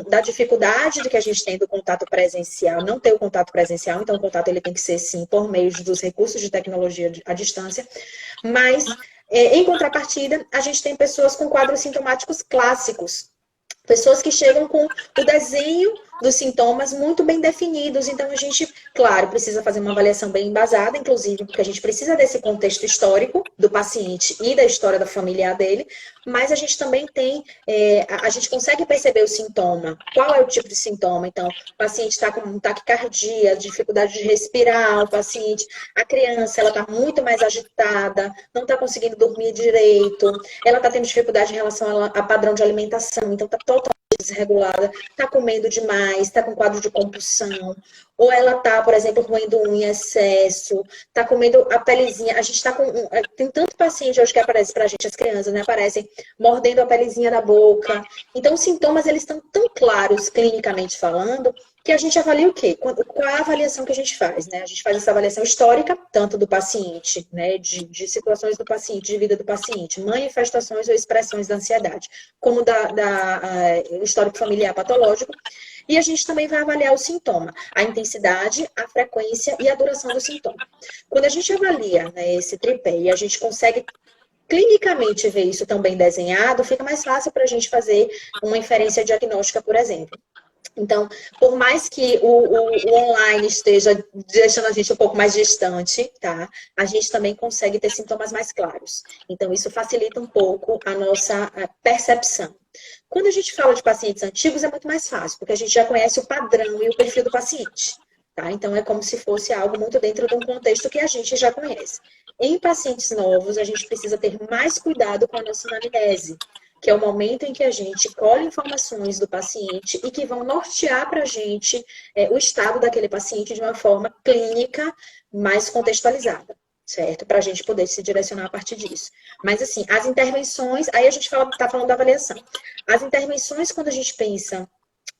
da dificuldade de que a gente tem do contato presencial, não ter o contato presencial, então o contato ele tem que ser, sim, por meio dos recursos de tecnologia à distância, mas, em contrapartida, a gente tem pessoas com quadros sintomáticos clássicos, pessoas que chegam com o desenho dos sintomas muito bem definidos. Então, a gente, claro, precisa fazer uma avaliação bem embasada, inclusive, porque a gente precisa desse contexto histórico do paciente e da história da familiar dele, mas a gente também tem, a gente consegue perceber o sintoma. Qual é o tipo de sintoma? Então, o paciente está com taquicardia, dificuldade de respirar, a criança, ela está muito mais agitada, não está conseguindo dormir direito, ela está tendo dificuldade em relação a padrão de alimentação, então está totalmente desregulada, está comendo demais, está com quadro de compulsão, ou ela está, por exemplo, roendo unha em excesso, está comendo a pelezinha. A gente está com. Tem tanto paciente hoje que aparece para a gente, as crianças, né? Aparecem mordendo a pelezinha da boca. Então, os sintomas, eles estão tão claros, clinicamente falando, que a gente avalia o quê? Qual é a avaliação que a gente faz, né? A gente faz essa avaliação histórica, tanto do paciente, né? De situações do paciente, de vida do paciente, manifestações ou expressões da ansiedade, como o histórico familiar patológico. E a gente também vai avaliar o sintoma, a intensidade, a frequência e a duração do sintoma. Quando a gente avalia, né, esse tripé e a gente consegue clinicamente ver isso tão bem desenhado, fica mais fácil para a gente fazer uma inferência diagnóstica, por exemplo. Então, por mais que o online esteja deixando a gente um pouco mais distante, tá? A gente também consegue ter sintomas mais claros. Então, isso facilita um pouco a nossa percepção. Quando a gente fala de pacientes antigos, é muito mais fácil, porque a gente já conhece o padrão e o perfil do paciente. tá? Então, é como se fosse algo muito dentro de um contexto que a gente já conhece. Em pacientes novos, a gente precisa ter mais cuidado com a nossa anamnese, que é o momento em que a gente colhe informações do paciente e que vão nortear para a gente o estado daquele paciente de uma forma clínica mais contextualizada, certo? Para a gente poder se direcionar a partir disso. Mas, assim, as intervenções, aí a gente está falando da avaliação. As intervenções, quando a gente pensa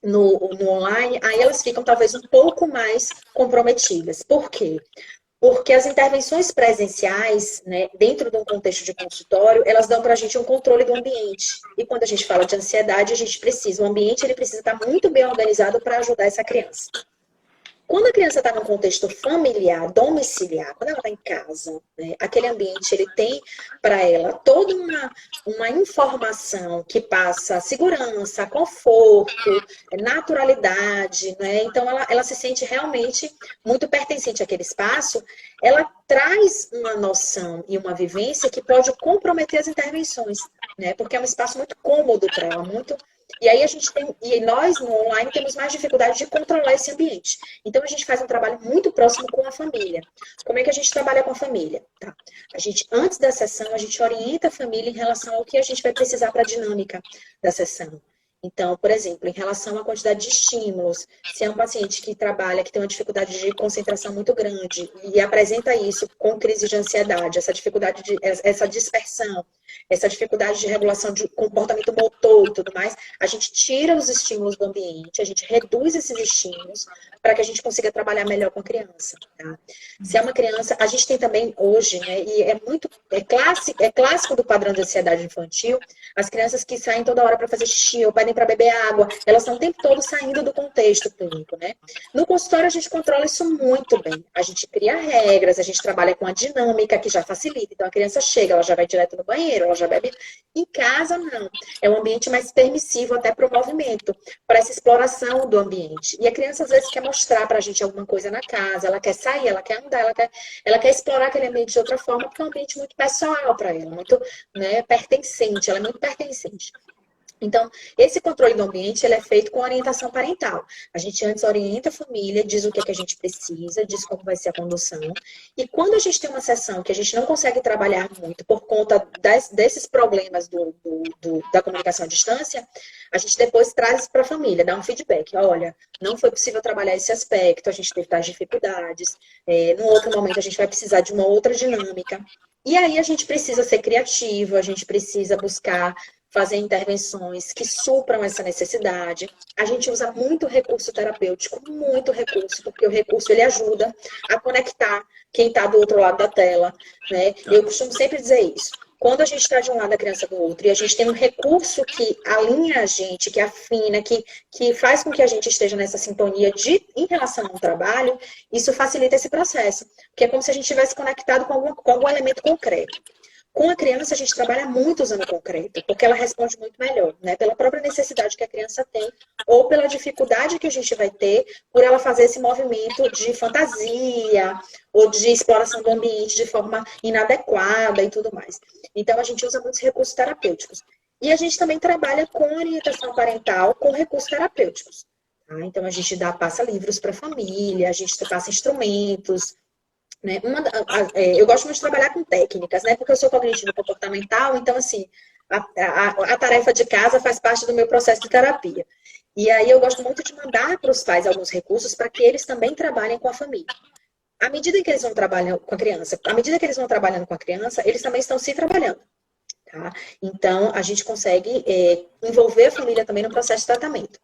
no online, aí elas ficam talvez um pouco mais comprometidas. Por quê? Porque as intervenções presenciais, né, dentro de um contexto de consultório, elas dão para a gente um controle do ambiente. E quando a gente fala de ansiedade, a gente precisa, o ambiente ele precisa estar muito bem organizado para ajudar essa criança. Quando a criança está num contexto familiar, domiciliar, quando ela está em casa, né, aquele ambiente ele tem para ela toda uma informação que passa segurança, conforto, naturalidade, né? Então ela se sente realmente muito pertencente àquele espaço. Ela traz uma noção e uma vivência que pode comprometer as intervenções, né? Porque é um espaço muito cômodo para ela, muito. E aí a gente tem, e nós no online temos mais dificuldade de controlar esse ambiente. Então a gente faz um trabalho muito próximo com a família. Como é que a gente trabalha com a família? Tá? A gente, antes da sessão, a gente orienta a família em relação ao que a gente vai precisar para a dinâmica da sessão. Então, por exemplo, em relação à quantidade de estímulos, se é um paciente que trabalha, que tem uma dificuldade de concentração muito grande e apresenta isso com crise de ansiedade, essa dificuldade essa dispersão, essa dificuldade de regulação de comportamento motor e tudo mais, a gente tira os estímulos do ambiente, a gente reduz esses estímulos para que a gente consiga trabalhar melhor com a criança. Tá? Se é uma criança, a gente tem também hoje, né, e é clássico do padrão de ansiedade infantil, as crianças que saem toda hora para fazer xixi ou pedem para beber água, elas estão o tempo todo saindo do contexto clínico, né? No consultório a gente controla isso muito bem. A gente cria regras, a gente trabalha com a dinâmica que já facilita. Então a criança chega, ela já vai direto no banheiro, ela já bebe. Em casa, não. É um ambiente mais permissivo até para o movimento, para essa exploração do ambiente. E a criança às vezes quer mostrar para a gente alguma coisa na casa, ela quer sair, ela quer andar, ela quer explorar aquele ambiente de outra forma, porque é um ambiente muito pessoal para ela, muito, né, pertencente, ela é muito pertencente. Então, esse controle do ambiente ele é feito com orientação parental. A gente antes orienta a família, diz o que é que a gente precisa, diz como vai ser a condução. E quando a gente tem uma sessão que a gente não consegue trabalhar muito por conta desses problemas da comunicação à distância, a gente depois traz para a família, dá um feedback. Olha, não foi possível trabalhar esse aspecto, a gente teve tais dificuldades. Num outro momento, a gente vai precisar de uma outra dinâmica. E aí a gente precisa ser criativo, a gente precisa buscar fazer intervenções que supram essa necessidade. A gente usa muito recurso terapêutico, muito recurso, porque o recurso ele ajuda a conectar quem está do outro lado da tela, né? Eu costumo sempre dizer isso. Quando a gente está de um lado, a criança do outro, e a gente tem um recurso que alinha a gente, que afina, que faz com que a gente esteja nessa sintonia em relação ao trabalho, isso facilita esse processo. Porque é como se a gente tivesse conectado com algum elemento concreto. Com a criança, a gente trabalha muito usando concreto, porque ela responde muito melhor, né? Pela própria necessidade que a criança tem, ou pela dificuldade que a gente vai ter por ela fazer esse movimento de fantasia, ou de exploração do ambiente de forma inadequada e tudo mais. Então, a gente usa muitos recursos terapêuticos. E a gente também trabalha com orientação parental com recursos terapêuticos. Tá? Então, a gente passa livros para a família, a gente passa instrumentos. Né? Eu gosto muito de trabalhar com técnicas, né? Porque eu sou cognitivo comportamental, então, assim, a tarefa de casa faz parte do meu processo de terapia. E aí eu gosto muito de mandar para os pais alguns recursos para que eles também trabalhem com a família. À medida que eles vão trabalhando com a criança, à medida que eles vão trabalhando com a criança, eles também estão se trabalhando. Tá? Então, a gente consegue envolver a família também no processo de tratamento.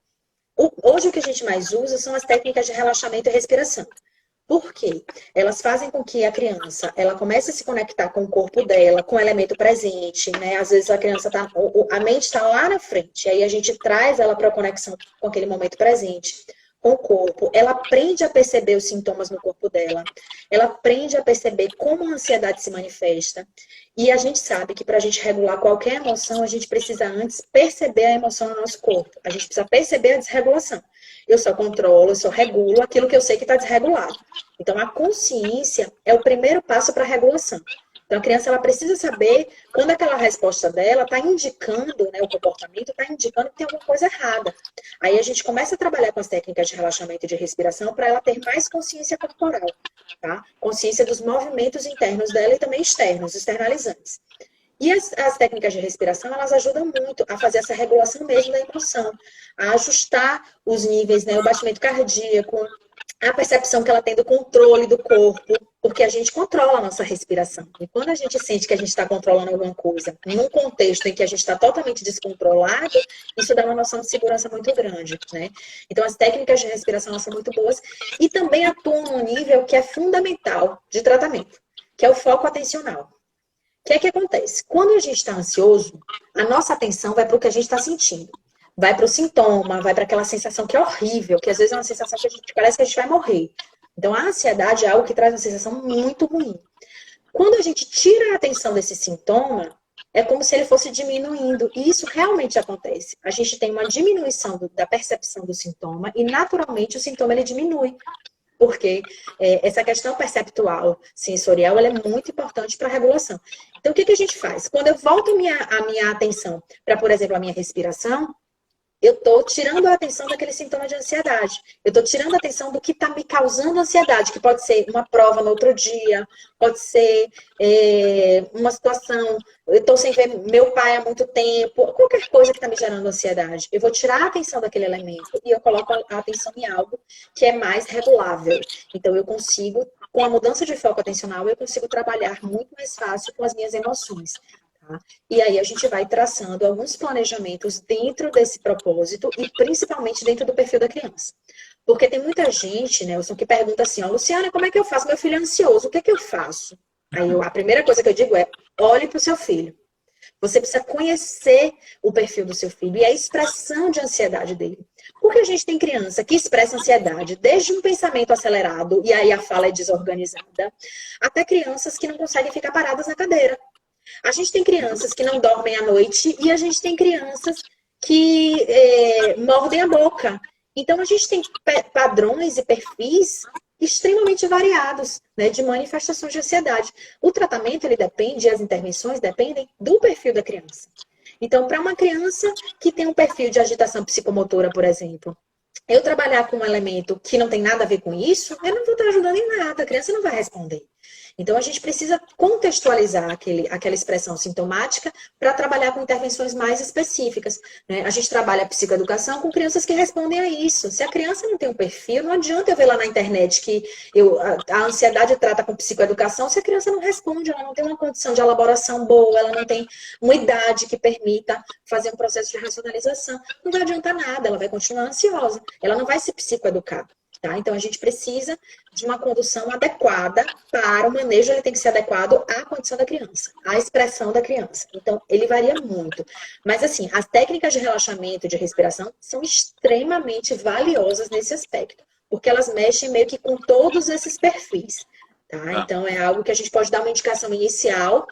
Hoje, o que a gente mais usa são as técnicas de relaxamento e respiração. Por quê? Elas fazem com que a criança ela comece a se conectar com o corpo dela, com o elemento presente, né? Às vezes a criança a mente está lá na frente, e aí a gente traz ela para a conexão com aquele momento presente, com o corpo. Ela aprende a perceber os sintomas no corpo dela, ela aprende a perceber como a ansiedade se manifesta. E a gente sabe que para a gente regular qualquer emoção, a gente precisa antes perceber a emoção no nosso corpo. A gente precisa perceber a desregulação. Eu só controlo, eu só regulo aquilo que eu sei que está desregulado. Então, a consciência é o primeiro passo para a regulação. Então, a criança ela precisa saber quando aquela resposta dela está indicando, né, o comportamento está indicando que tem alguma coisa errada. Aí a gente começa a trabalhar com as técnicas de relaxamento e de respiração para ela ter mais consciência corporal, tá? Consciência dos movimentos internos dela e também externos, externalizantes. E as técnicas de respiração, elas ajudam muito a fazer essa regulação mesmo da emoção, a ajustar os níveis, né, o batimento cardíaco, a percepção que ela tem do controle do corpo, porque a gente controla a nossa respiração. E quando a gente sente que a gente está controlando alguma coisa, num contexto em que a gente está totalmente descontrolado, isso dá uma noção de segurança muito grande, né? Então, as técnicas de respiração elas são muito boas e também atuam num nível que é fundamental de tratamento, que é o foco atencional. O que é que acontece? Quando a gente está ansioso, a nossa atenção vai para o que a gente está sentindo. Vai para o sintoma, vai para aquela sensação que é horrível, que às vezes é uma sensação que parece que a gente vai morrer. Então, a ansiedade é algo que traz uma sensação muito ruim. Quando a gente tira a atenção desse sintoma, é como se ele fosse diminuindo. E isso realmente acontece. A gente tem uma diminuição da percepção do sintoma e, naturalmente, o sintoma ele diminui. Porque essa questão perceptual, sensorial, ela é muito importante para a regulação. Então, o que a gente faz? Quando eu volto a minha atenção para, por exemplo, a minha respiração, eu estou tirando a atenção daquele sintoma de ansiedade. Eu estou tirando a atenção do que está me causando ansiedade, que pode ser uma prova no outro dia, pode ser uma situação, eu estou sem ver meu pai há muito tempo, qualquer coisa que está me gerando ansiedade. Eu vou tirar a atenção daquele elemento e eu coloco a atenção em algo que é mais regulável. Então, eu consigo, com a mudança de foco atencional, eu consigo trabalhar muito mais fácil com as minhas emoções. Tá? E aí a gente vai traçando alguns planejamentos dentro desse propósito e principalmente dentro do perfil da criança. Porque tem muita gente, Nelson, que pergunta assim, ó, Luciana, como é que eu faço? Meu filho é ansioso, o que é que eu faço? Aí a primeira coisa que eu digo é, olhe para o seu filho. Você precisa conhecer o perfil do seu filho e a expressão de ansiedade dele. Porque a gente tem criança que expressa ansiedade desde um pensamento acelerado, e aí a fala é desorganizada, até crianças que não conseguem ficar paradas na cadeira. A gente tem crianças que não dormem à noite e a gente tem crianças que mordem a boca. Então, a gente tem padrões e perfis extremamente variados, né, de manifestações de ansiedade. O tratamento, ele depende, as intervenções dependem do perfil da criança. Então, para uma criança que tem um perfil de agitação psicomotora, por exemplo, eu trabalhar com um elemento que não tem nada a ver com isso, eu não vou estar ajudando em nada, a criança não vai responder. Então, a gente precisa contextualizar aquela expressão sintomática para trabalhar com intervenções mais específicas, né? A gente trabalha a psicoeducação com crianças que respondem a isso. Se a criança não tem um perfil, não adianta eu ver lá na internet que a ansiedade trata com psicoeducação se a criança não responde, ela não tem uma condição de elaboração boa, ela não tem uma idade que permita fazer um processo de racionalização. Não vai adiantar nada, ela vai continuar ansiosa, ela não vai se psicoeducar. Tá? Então, a gente precisa de uma condução adequada para o manejo, ele tem que ser adequado à condição da criança, à expressão da criança. Então, ele varia muito. Mas, assim, as técnicas de relaxamento e de respiração são extremamente valiosas nesse aspecto, porque elas mexem meio que com todos esses perfis. Tá? Então, é algo que a gente pode dar uma indicação inicial,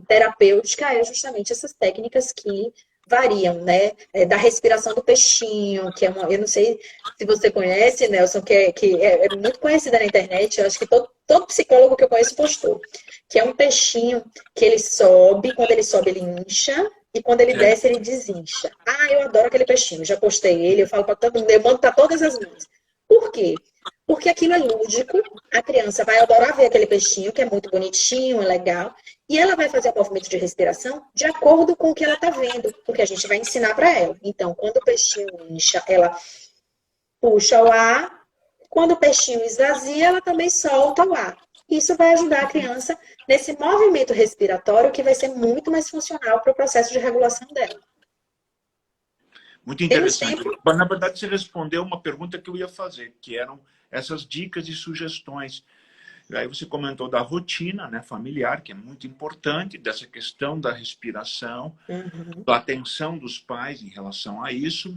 terapêutica, é justamente essas técnicas que variam, né? Da respiração do peixinho, que é uma, eu não sei se você conhece, Nelson, que é muito conhecida na internet, eu acho que todo psicólogo que eu conheço postou, que é um peixinho que ele sobe, quando ele sobe ele incha, e quando ele desce ele desincha. Ah, eu adoro aquele peixinho, já postei ele, eu falo para todo mundo, eu mando para todas as mães. Por quê? Porque aquilo é lúdico, a criança vai adorar ver aquele peixinho, que é muito bonitinho, é legal, e ela vai fazer o movimento de respiração de acordo com o que ela está vendo, porque a gente vai ensinar para ela. Então, quando o peixinho incha, ela puxa o ar, quando o peixinho esvazia, ela também solta o ar. Isso vai ajudar a criança nesse movimento respiratório que vai ser muito mais funcional para o processo de regulação dela. Muito interessante. Mas, na verdade, você respondeu uma pergunta que eu ia fazer, que eram essas dicas e sugestões. Aí você comentou da rotina, né, familiar, que é muito importante, dessa questão da respiração, da atenção dos pais em relação a isso.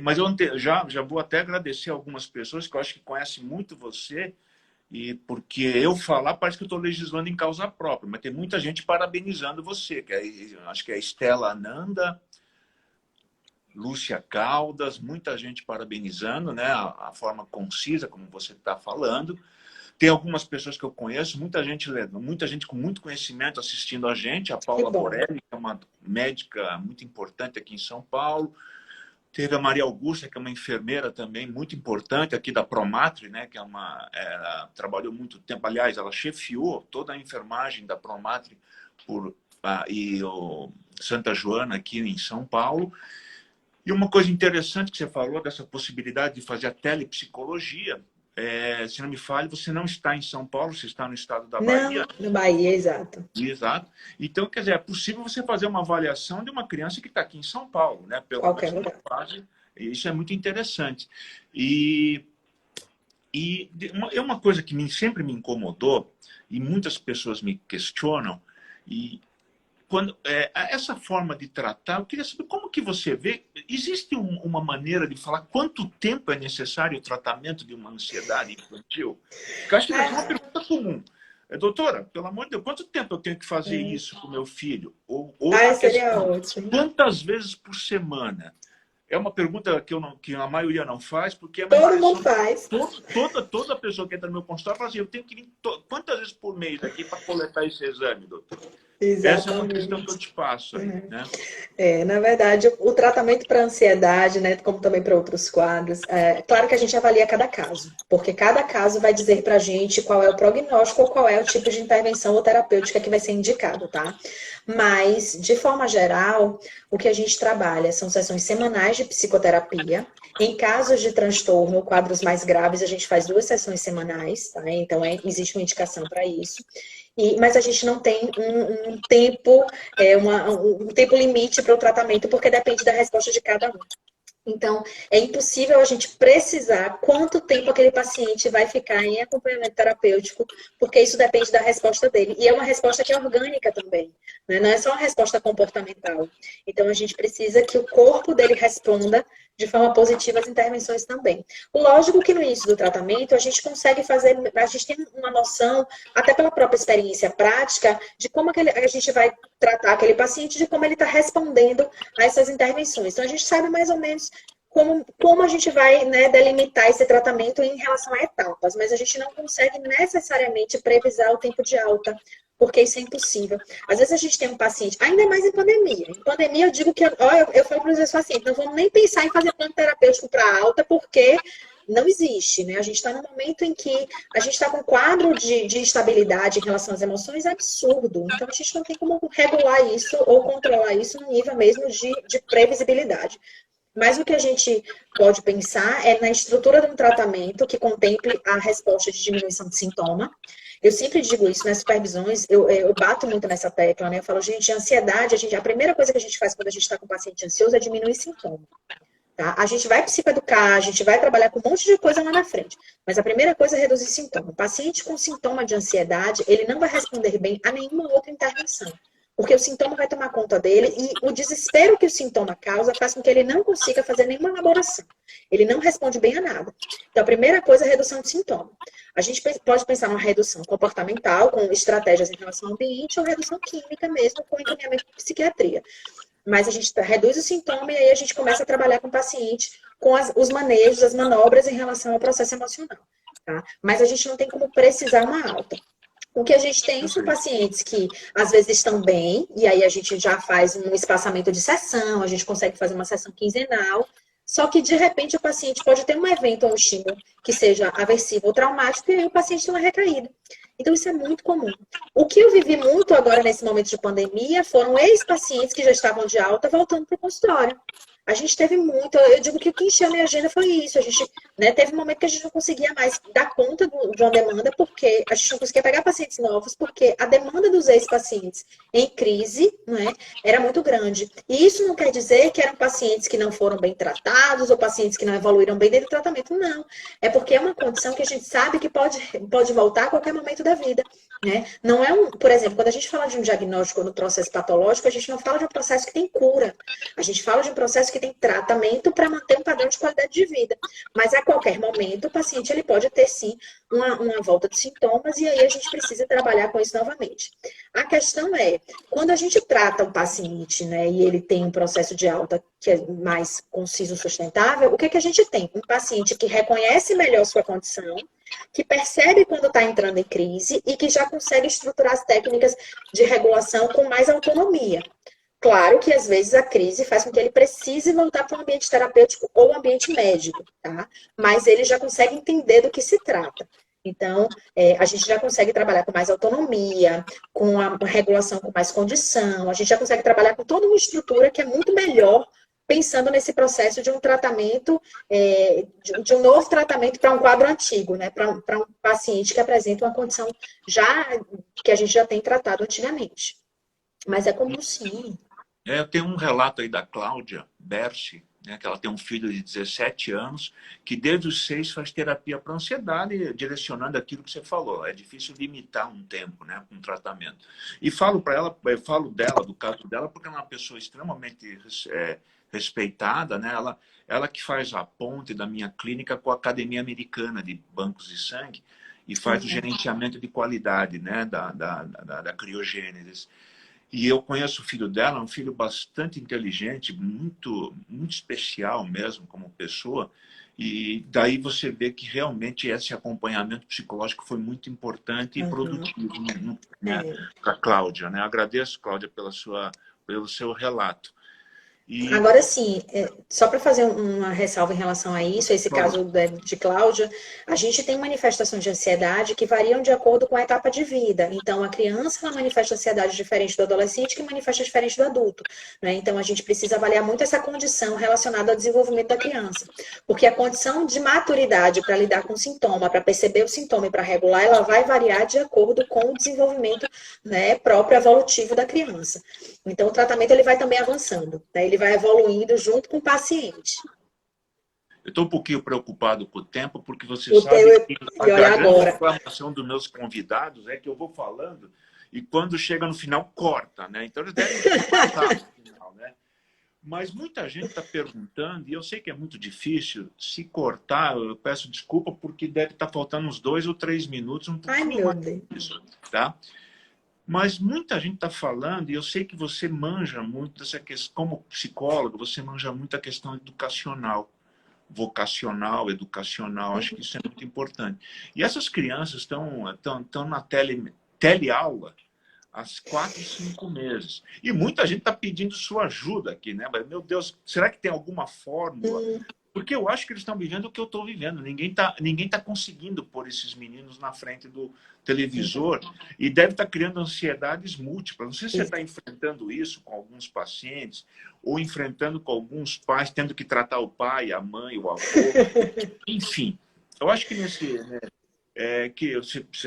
Mas eu já vou até agradecer algumas pessoas que eu acho que conhecem muito você, e porque eu falar parece que eu estou legislando em causa própria, mas tem muita gente parabenizando você, acho que é a Estela Ananda, Lúcia Caldas, muita gente parabenizando, né, a forma concisa como você está falando. Tem algumas pessoas que eu conheço, muita gente com muito conhecimento assistindo a gente. A Paula Borelli, que é uma médica muito importante aqui em São Paulo. Teve a Maria Augusta, que é uma enfermeira também muito importante aqui da Promatre, né? Que ela trabalhou muito tempo. Aliás, ela chefiou toda a enfermagem da Promatre e o Santa Joana aqui em São Paulo. E uma coisa interessante que você falou dessa possibilidade de fazer a telepsicologia. Se não me falhe, você não está em São Paulo, você está no estado da Bahia. Não, no Bahia, exato. Exato. Então, quer dizer, é possível você fazer uma avaliação de uma criança que está aqui em São Paulo, né? Qualquer lugar. Fase, isso é muito interessante. E uma coisa que sempre me incomodou, e muitas pessoas me questionam, essa forma de tratar, eu queria saber como que você vê, existe uma maneira de falar quanto tempo é necessário o tratamento de uma ansiedade infantil? Porque eu acho que é uma pergunta comum. Doutora, pelo amor de Deus, quanto tempo eu tenho que fazer isso com meu filho? Seria ótimo. Quantas vezes por semana? É uma pergunta que a maioria não faz, porque todo mundo faz. Toda pessoa que entra no meu consultório fala assim, eu tenho que ir quantas vezes por mês aqui para coletar esse exame, doutor? Exatamente. Essa é uma questão que eu te passo aí, né? Na verdade, o tratamento para ansiedade, né, como também para outros quadros, claro que a gente avalia cada caso, porque cada caso vai dizer para a gente qual é o prognóstico ou qual é o tipo de intervenção ou terapêutica que vai ser indicado, tá? Mas, de forma geral, o que a gente trabalha são sessões semanais de psicoterapia. Em casos de transtorno ou quadros mais graves, a gente faz 2 sessões semanais, tá? Então, existe uma indicação para isso. Mas a gente não tem um tempo, um tempo limite para o tratamento, porque depende da resposta de cada um. Então, é impossível a gente precisar quanto tempo aquele paciente vai ficar em acompanhamento terapêutico, porque isso depende da resposta dele. E é uma resposta que é orgânica também, né? Não é só uma resposta comportamental. Então, a gente precisa que o corpo dele responda de forma positiva às intervenções também. Lógico que no início do tratamento, a gente consegue fazer, a gente tem uma noção, até pela própria experiência prática, de como a gente vai tratar aquele paciente, de como ele está respondendo a essas intervenções. Então, a gente sabe mais ou menos como a gente vai, né, delimitar esse tratamento em relação a etapas, mas a gente não consegue necessariamente previsar o tempo de alta, porque isso é impossível. Às vezes a gente tem um paciente, ainda mais em pandemia. Em pandemia eu digo que, eu falo para os meus pacientes, não vamos nem pensar em fazer plano terapêutico para alta, porque não existe, né? A gente está num momento em que a gente está com um quadro de instabilidade em relação às emoções absurdo. Então a gente não tem como regular isso ou controlar isso no nível mesmo de previsibilidade. Mas o que a gente pode pensar é na estrutura de um tratamento que contemple a resposta de diminuição de sintoma. Eu sempre digo isso nas supervisões, eu bato muito nessa tecla, né? Eu falo, gente, a ansiedade, a primeira coisa que a gente faz quando a gente está com um paciente ansioso é diminuir sintoma. Tá? A gente vai psicoeducar, a gente vai trabalhar com um monte de coisa lá na frente. Mas a primeira coisa é reduzir sintoma. O paciente com sintoma de ansiedade, ele não vai responder bem a nenhuma outra intervenção. Porque o sintoma vai tomar conta dele e o desespero que o sintoma causa faz com que ele não consiga fazer nenhuma elaboração. Ele não responde bem a nada. Então, a primeira coisa é a redução de sintoma. A gente pode pensar numa redução comportamental, com estratégias em relação ao ambiente, ou redução química mesmo, com encaminhamento de psiquiatria. Mas a gente reduz o sintoma e aí a gente começa a trabalhar com o paciente com os manejos, as manobras em relação ao processo emocional. Tá? Mas a gente não tem como precisar uma alta. O que a gente tem são pacientes que às vezes estão bem, e aí a gente já faz um espaçamento de sessão, a gente consegue fazer uma sessão quinzenal, só que de repente o paciente pode ter um evento ou um estímulo que seja aversivo ou traumático, e aí o paciente tem uma recaída. Então isso é muito comum. O que eu vivi muito agora nesse momento de pandemia foram ex-pacientes que já estavam de alta voltando para o consultório. A gente teve muito, eu digo que o que encheu a minha agenda foi isso. A gente, né, teve um momento que a gente não conseguia mais dar conta de uma demanda, porque a gente não conseguia pegar pacientes novos, porque a demanda dos ex-pacientes em crise, né, era muito grande. E isso não quer dizer que eram pacientes que não foram bem tratados ou pacientes que não evoluíram bem dentro do tratamento, não. É porque é uma condição que a gente sabe que pode voltar a qualquer momento da vida. Né? Não é por exemplo, quando a gente fala de um diagnóstico no processo patológico, a gente não fala de um processo que tem cura. A gente fala de um processo que tem tratamento para manter um padrão de qualidade de vida. Mas a qualquer momento, o paciente ele pode ter, sim, uma volta de sintomas e aí a gente precisa trabalhar com isso novamente. A questão é, quando a gente trata o paciente, né, e ele tem um processo de alta que é mais conciso, sustentável, o que a gente tem? Um paciente que reconhece melhor sua condição, que percebe quando está entrando em crise e que já consegue estruturar as técnicas de regulação com mais autonomia. Claro que às vezes a crise faz com que ele precise voltar para um ambiente terapêutico ou ambiente médico, tá? Mas ele já consegue entender do que se trata. Então, a gente já consegue trabalhar com mais autonomia, com a regulação com mais condição, a gente já consegue trabalhar com toda uma estrutura que é muito melhor pensando nesse processo de um tratamento, de um novo tratamento para um quadro antigo, né? Para um paciente que apresenta uma condição já que a gente já tem tratado antigamente. Mas é comum sim. Eu tenho um relato aí da Cláudia Berchi, né, que ela tem um filho de 17 anos, que desde os 6 faz terapia para ansiedade, direcionando aquilo que você falou. É difícil limitar um tempo, né, com um tratamento. E falo para ela, do caso dela, porque ela é uma pessoa extremamente respeitada, né? Ela que faz a ponte da minha clínica com a Academia Americana de Bancos de Sangue e faz o gerenciamento de qualidade, né, da criogênese. E eu conheço o filho dela, um filho bastante inteligente, muito, muito especial mesmo como pessoa. E daí você vê que realmente esse acompanhamento psicológico foi muito importante e produtivo, né, para a Cláudia, né? Agradeço, Cláudia, pelo seu relato. Agora sim, só para fazer uma ressalva em relação a isso, esse caso de Cláudia, a gente tem manifestações de ansiedade que variam de acordo com a etapa de vida. Então, a criança ela manifesta ansiedade diferente do adolescente, que manifesta diferente do adulto, né? Então, a gente precisa avaliar muito essa condição relacionada ao desenvolvimento da criança. Porque a condição de maturidade para lidar com o sintoma, para perceber o sintoma e para regular, ela vai variar de acordo com o desenvolvimento, né, próprio evolutivo da criança. Então, o tratamento ele vai também avançando, né? Ele vai evoluindo junto com o paciente. Eu estou um pouquinho preocupado com o tempo, porque você sabe que a grande reclamação dos meus convidados é que eu vou falando e quando chega no final, corta, né? Então, eles devem matar no final, né? Mas muita gente está perguntando, e eu sei que é muito difícil, se cortar, eu peço desculpa, porque deve estar faltando uns 2 ou 3 minutos, um pouquinho mais disso, tá? Mas muita gente está falando, e eu sei que você manja muito dessa questão, como psicólogo, você manja muito a questão educacional, vocacional, educacional, acho que isso é muito importante. E essas crianças estão na teleaula há 4, 5 meses. E muita gente está pedindo sua ajuda aqui, né? Mas, meu Deus, será que tem alguma fórmula? Porque eu acho que eles estão vivendo o que eu estou vivendo. Ninguém tá conseguindo pôr esses meninos na frente do televisor e deve estar criando ansiedades múltiplas. Não sei se você está enfrentando isso com alguns pacientes ou enfrentando com alguns pais, tendo que tratar o pai, a mãe, o avô. Enfim, eu acho que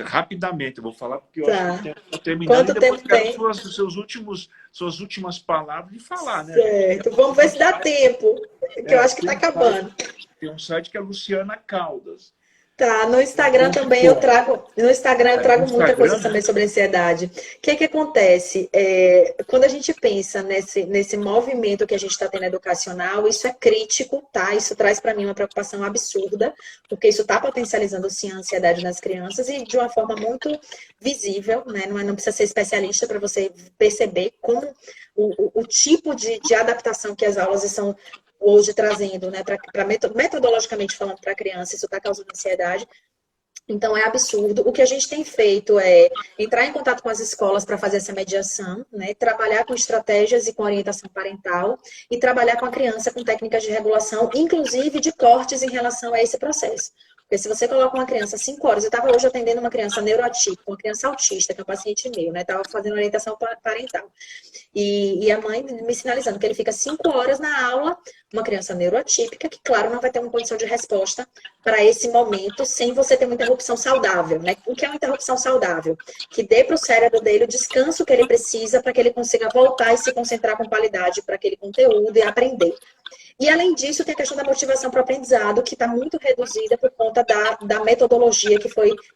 rapidamente eu vou falar, porque eu acho que o tempo está terminando. Quanto tempo tem? Suas últimas palavras de falar, né? Certo, vamos ver se dá tempo, que eu acho que está acabando. Tem um site que é Luciana Caldas. Tá, no Instagram também eu trago muita coisa também sobre ansiedade. O que acontece? Quando a gente pensa nesse movimento que a gente está tendo educacional, isso é crítico, tá? Isso traz para mim uma preocupação absurda, porque isso está potencializando sim a ansiedade nas crianças e de uma forma muito visível, né? Não precisa ser especialista para você perceber como o tipo de adaptação que as aulas estão hoje trazendo, né, metodologicamente falando para a criança, isso está causando ansiedade. Então, é absurdo. O que a gente tem feito é entrar em contato com as escolas para fazer essa mediação, né, trabalhar com estratégias e com orientação parental e trabalhar com a criança com técnicas de regulação, inclusive de cortes em relação a esse processo. Porque se você coloca uma criança 5 horas, eu estava hoje atendendo uma criança neuroatípica, uma criança autista, que é um paciente meu, né? Estava fazendo orientação parental. E a mãe me sinalizando que ele fica 5 horas na aula, uma criança neuroatípica, que, claro, não vai ter uma condição de resposta para esse momento, sem você ter uma interrupção saudável, né? O que é uma interrupção saudável? Que dê para o cérebro dele o descanso que ele precisa para que ele consiga voltar e se concentrar com qualidade para aquele conteúdo e aprender. E, além disso, tem a questão da motivação para o aprendizado, que está muito reduzida por conta da metodologia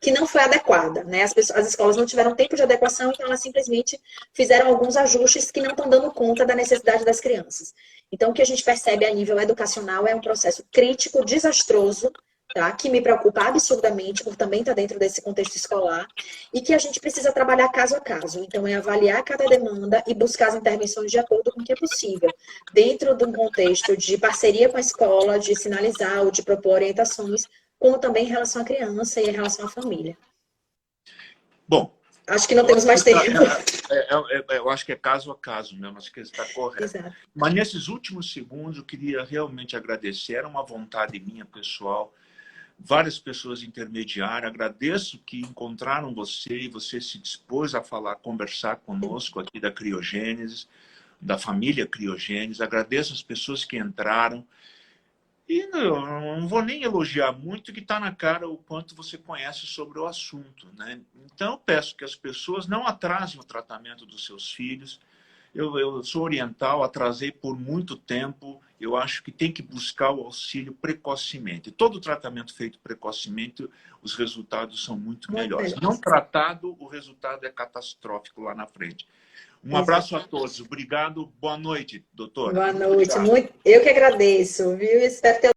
que não foi adequada, né? As escolas não tiveram tempo de adequação, então elas simplesmente fizeram alguns ajustes que não estão dando conta da necessidade das crianças. Então, o que a gente percebe a nível educacional é um processo crítico, desastroso, tá? Que me preocupa absurdamente por também estar dentro desse contexto escolar e que a gente precisa trabalhar caso a caso. Então, é avaliar cada demanda e buscar as intervenções de acordo com o que é possível, dentro de um contexto de parceria com a escola, de sinalizar ou de propor orientações, como também em relação à criança e em relação à família. Bom, acho que não temos mais tempo. Eu acho que é caso a caso mesmo, acho que está correto. Exato. Mas nesses últimos segundos, eu queria realmente agradecer, era uma vontade minha pessoal, várias pessoas intermediárias, agradeço que encontraram você e você se dispôs a falar, conversar conosco aqui da Criogênesis, da família Criogênesis, agradeço as pessoas que entraram, e não vou nem elogiar muito, que está na cara o quanto você conhece sobre o assunto, né? Então, eu peço que as pessoas não atrasem o tratamento dos seus filhos. Eu sou oriental, atrasei por muito tempo. Eu acho que tem que buscar o auxílio precocemente. Todo tratamento feito precocemente, os resultados são muito melhores. Não tratado, o resultado é catastrófico lá na frente. Um abraço a todos. Obrigado. Boa noite, doutora. Boa noite. Eu que agradeço, viu? Espero ter